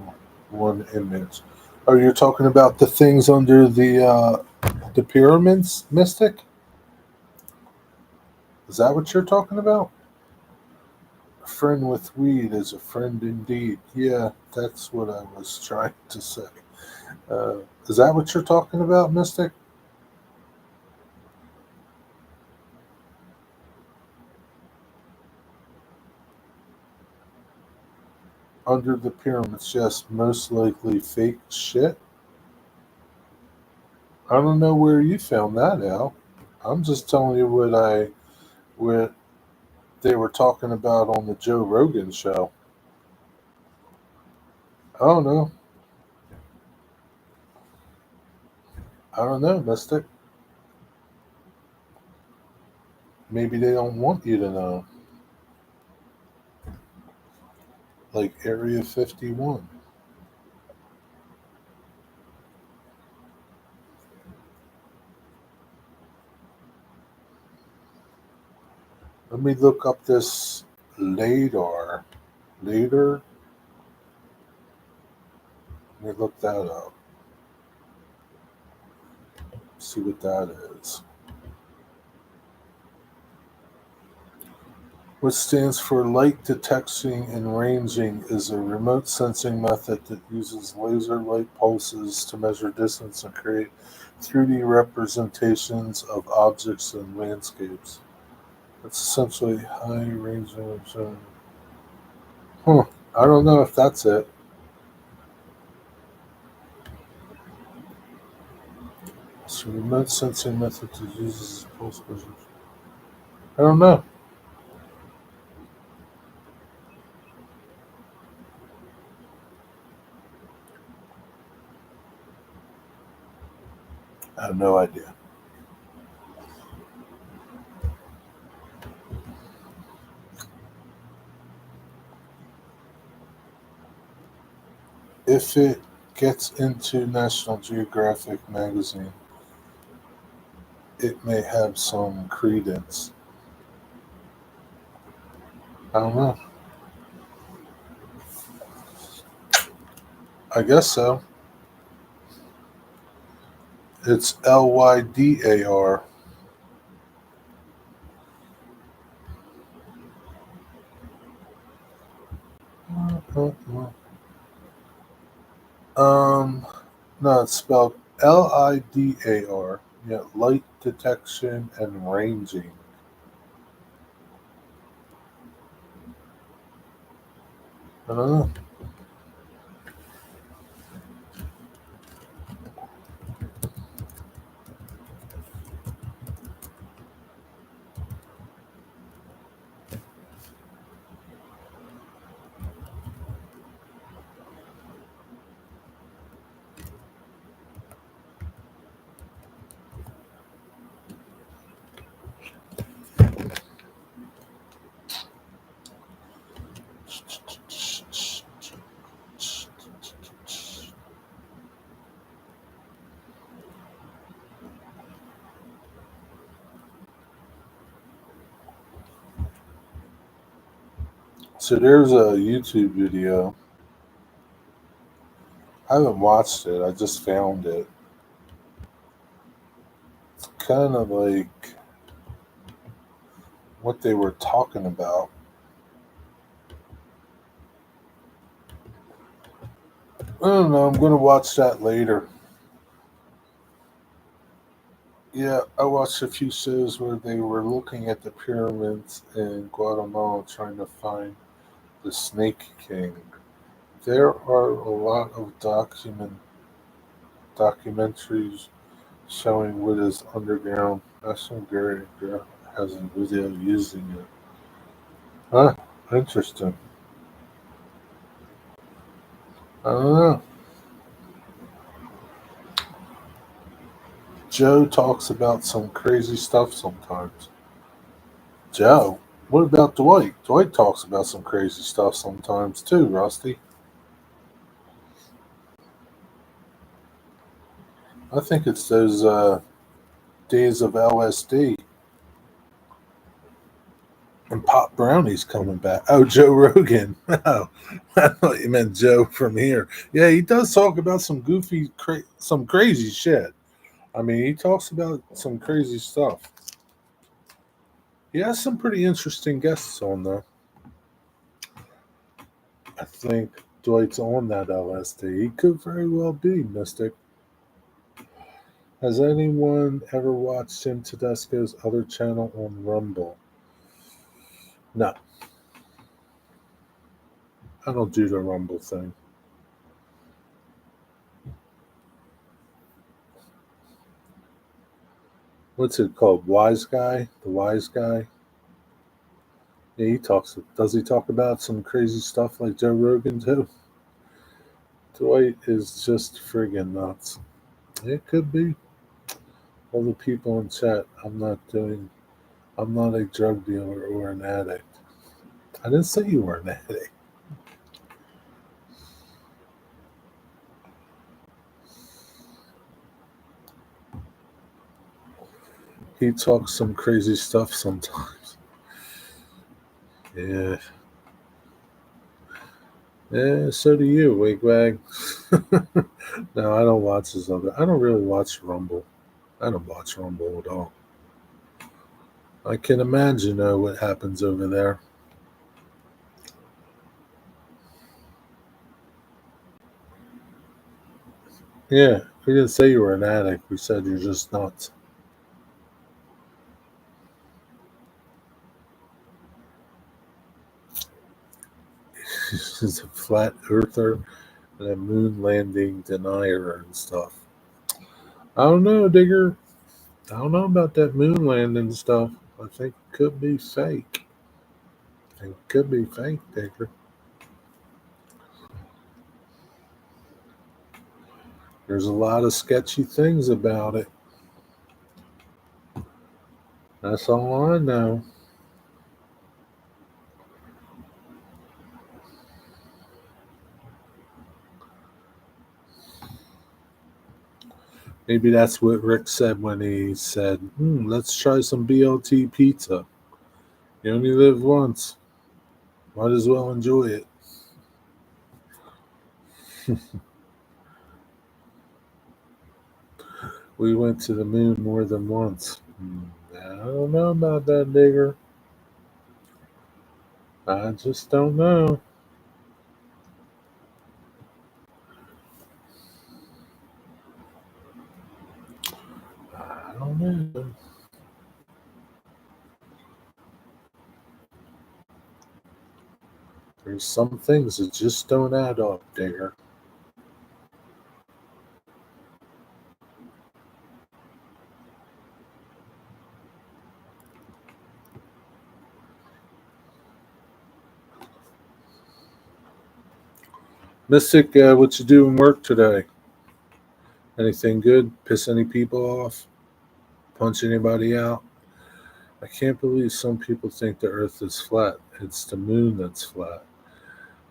one image. Oh, you're talking about the things under the pyramids, Mystic? Is that what you're talking about? A friend with weed is a friend indeed. Yeah, that's what I was trying to say. Uh, is that what you're talking about, Mystic? Under the pyramids, yes, most likely fake shit. I don't know where you found that out. I'm just telling you what they were talking about on the Joe Rogan show. I don't know. I don't know, Mystic. Maybe they don't want you to know. like Area 51. Let me look up this LADAR. LADAR? Let me look that up. See what that is. What stands for Light Detection and Ranging is a remote sensing method that uses laser light pulses to measure distance and create 3D representations of objects and landscapes. It's essentially high range. Huh. I don't know if that's it. So remote sensing method that uses pulse measures. I don't know. I have no idea. If it gets into National Geographic magazine, it may have some credence. I don't know. I guess so. It's LYDAR. Um, no, it's spelled LIDAR. Yeah, light detection and ranging. I don't know. So there's a YouTube video. I haven't watched it. I just found it. It's kind of like what they were talking about. I don't know. I'm going to watch that later. Yeah, I watched a few shows where they were looking at the pyramids in Guatemala trying to find the Snake King. There are a lot of documentaries showing what is underground. National Geographic has a video using it. Huh? Interesting. I don't know. Joe talks about some crazy stuff sometimes. Joe? What about Dwight? Dwight talks about some crazy stuff sometimes too, Rusty. I think it's those days of LSD and Pop Brownie's coming back. Oh, Joe Rogan. Oh, I thought you meant Joe from here. Yeah, he does talk about some some crazy shit. I mean, he talks about some crazy stuff. He has some pretty interesting guests on there. I think Dwight's on that LSD. He could very well be, Mystic. Has anyone ever watched Jim Tedesco's other channel on Rumble? No, I don't do the Rumble thing. What's it called? Wise Guy? The Wise Guy? Yeah, he talks. Does he talk about some crazy stuff like Joe Rogan too? Dwight is just friggin' nuts. It could be. All the people in chat. I'm not a drug dealer or an addict. I didn't say you were an addict. He talks some crazy stuff sometimes. Yeah. Yeah, so do you, Wigwag. No, I don't watch his other. I don't really watch Rumble. I don't watch Rumble at all. I can imagine what happens over there. Yeah, we didn't say you were an addict. We said you're just nuts. He's a flat earther and a moon landing denier and stuff. I don't know, Digger. I don't know about that moon landing stuff. I think it could be fake. I think it could be fake, Digger. There's a lot of sketchy things about it. That's all I know. Maybe that's what Rick said when he said, let's try some BLT pizza. You only live once. Might as well enjoy it. We went to the moon more than once. I don't know about that, Digger. I just don't know. I don't know. There's some things that just don't add up, Digger. Mystic, what you doing work today? Anything good? Piss any people off? Punch anybody out? I can't believe some people think the earth is flat. It's the moon that's flat.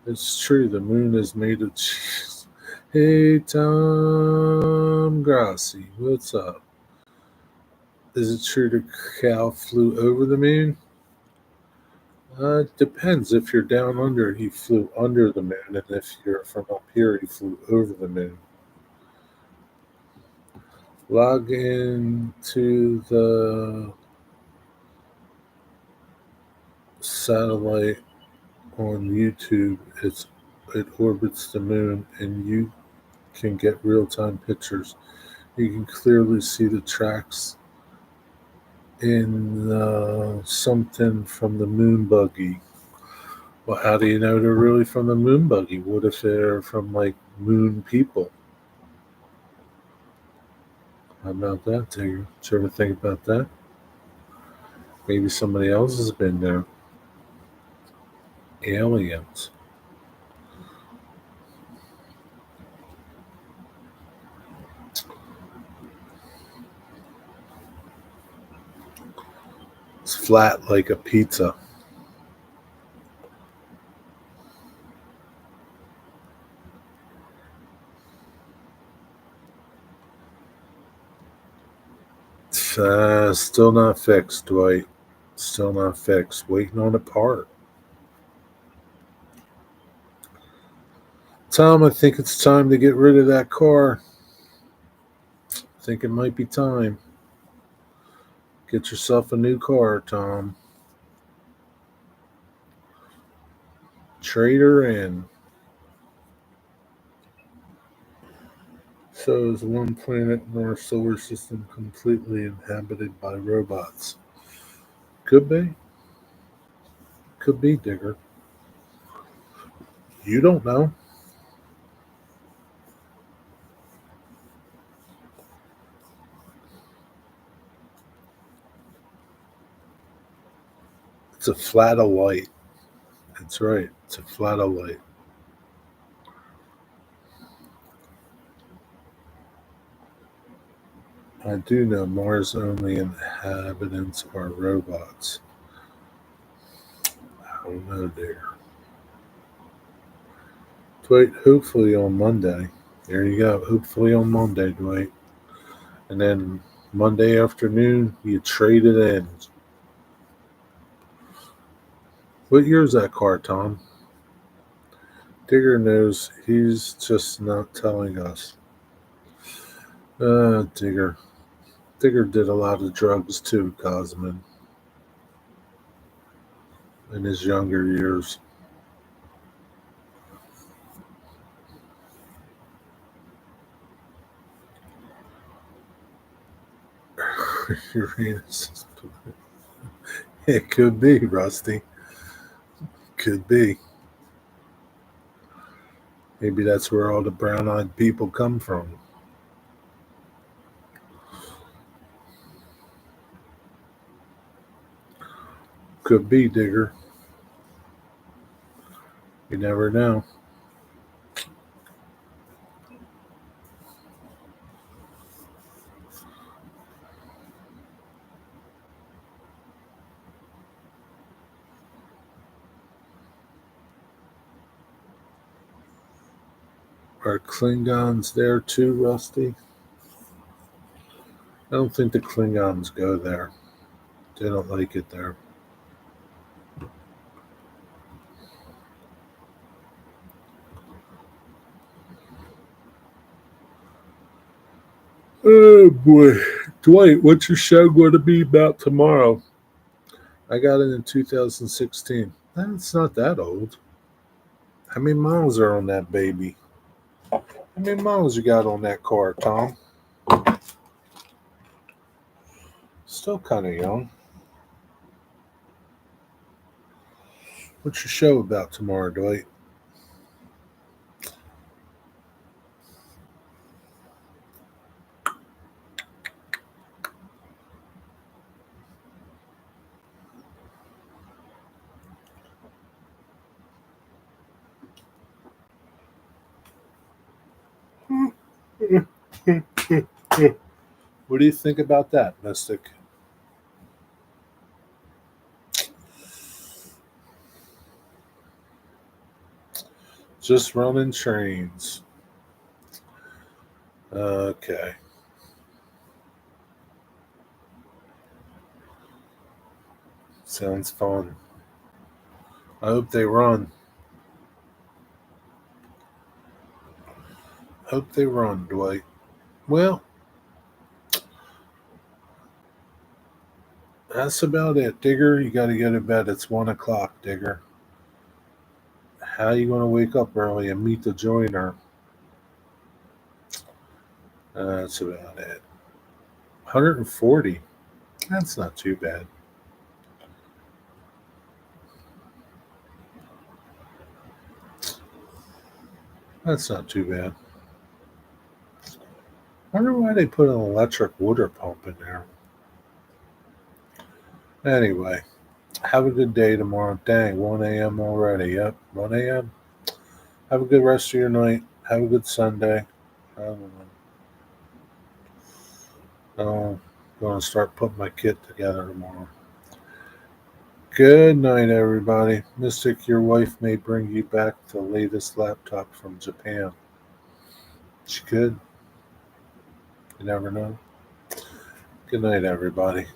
It's true, the moon is made of cheese. Hey, Tom Grassi, what's up? Is it true the cow flew over the moon? It depends. If you're down under, he flew under the moon, and if you're from up here, he flew over the moon. Log in to the satellite on YouTube. It orbits the moon, and you can get real time pictures. You can clearly see the tracks in something from the moon buggy. Well, how do you know they're really from the moon buggy? What if they're from like moon people? How about that, Tigger? Did you ever think about that? Maybe somebody else has been there. Aliens. It's flat like a pizza. Still not fixed, Dwight. Still not fixed. Waiting on a part. Tom, I think it's time to get rid of that car. I think it might be time. Get yourself a new car, Tom. Trade her in. So is one planet in our solar system completely inhabited by robots? Could be. Could be, Digger. You don't know. It's a flat of light. That's right. It's a flat of light. I do know Mars only inhabitants are robots. I don't know, Digger. Dwight, hopefully on Monday. There you go. Hopefully on Monday, Dwight. And then Monday afternoon, you trade it in. What year is that car, Tom? Digger knows. He's just not telling us. Digger. Digger did a lot of drugs too, Cosman, in his younger years. Uranus. It could be, Rusty. Could be. Maybe that's where all the brown eyed people come from. Could be, Digger. You never know. Are Klingons there too, Rusty? I don't think the Klingons go there. They don't like it there. Oh boy. Dwight, what's your show going to be about tomorrow? I got it in 2016. It's not that old. How many miles are on that baby? How many miles you got on that car, Tom? Still kind of young. What's your show about tomorrow, Dwight? What do you think about that, Mystic? Just running trains. Okay. Sounds fun. I hope they run. Hope they run, Dwight. Well, that's about it, Digger. You got to go to bed. It's 1 o'clock, Digger. How are you going to wake up early and meet the joiner? That's about it. 140. That's not too bad. That's not too bad. I wonder why they put an electric water pump in there. Anyway, have a good day tomorrow. Dang, 1 a.m. already. Yep, 1 a.m. Have a good rest of your night. Have a good Sunday. I don't know. I'm going to start putting my kit together tomorrow. Good night, everybody. Mystic, your wife may bring you back the latest laptop from Japan. She could. You never know. Good night, everybody.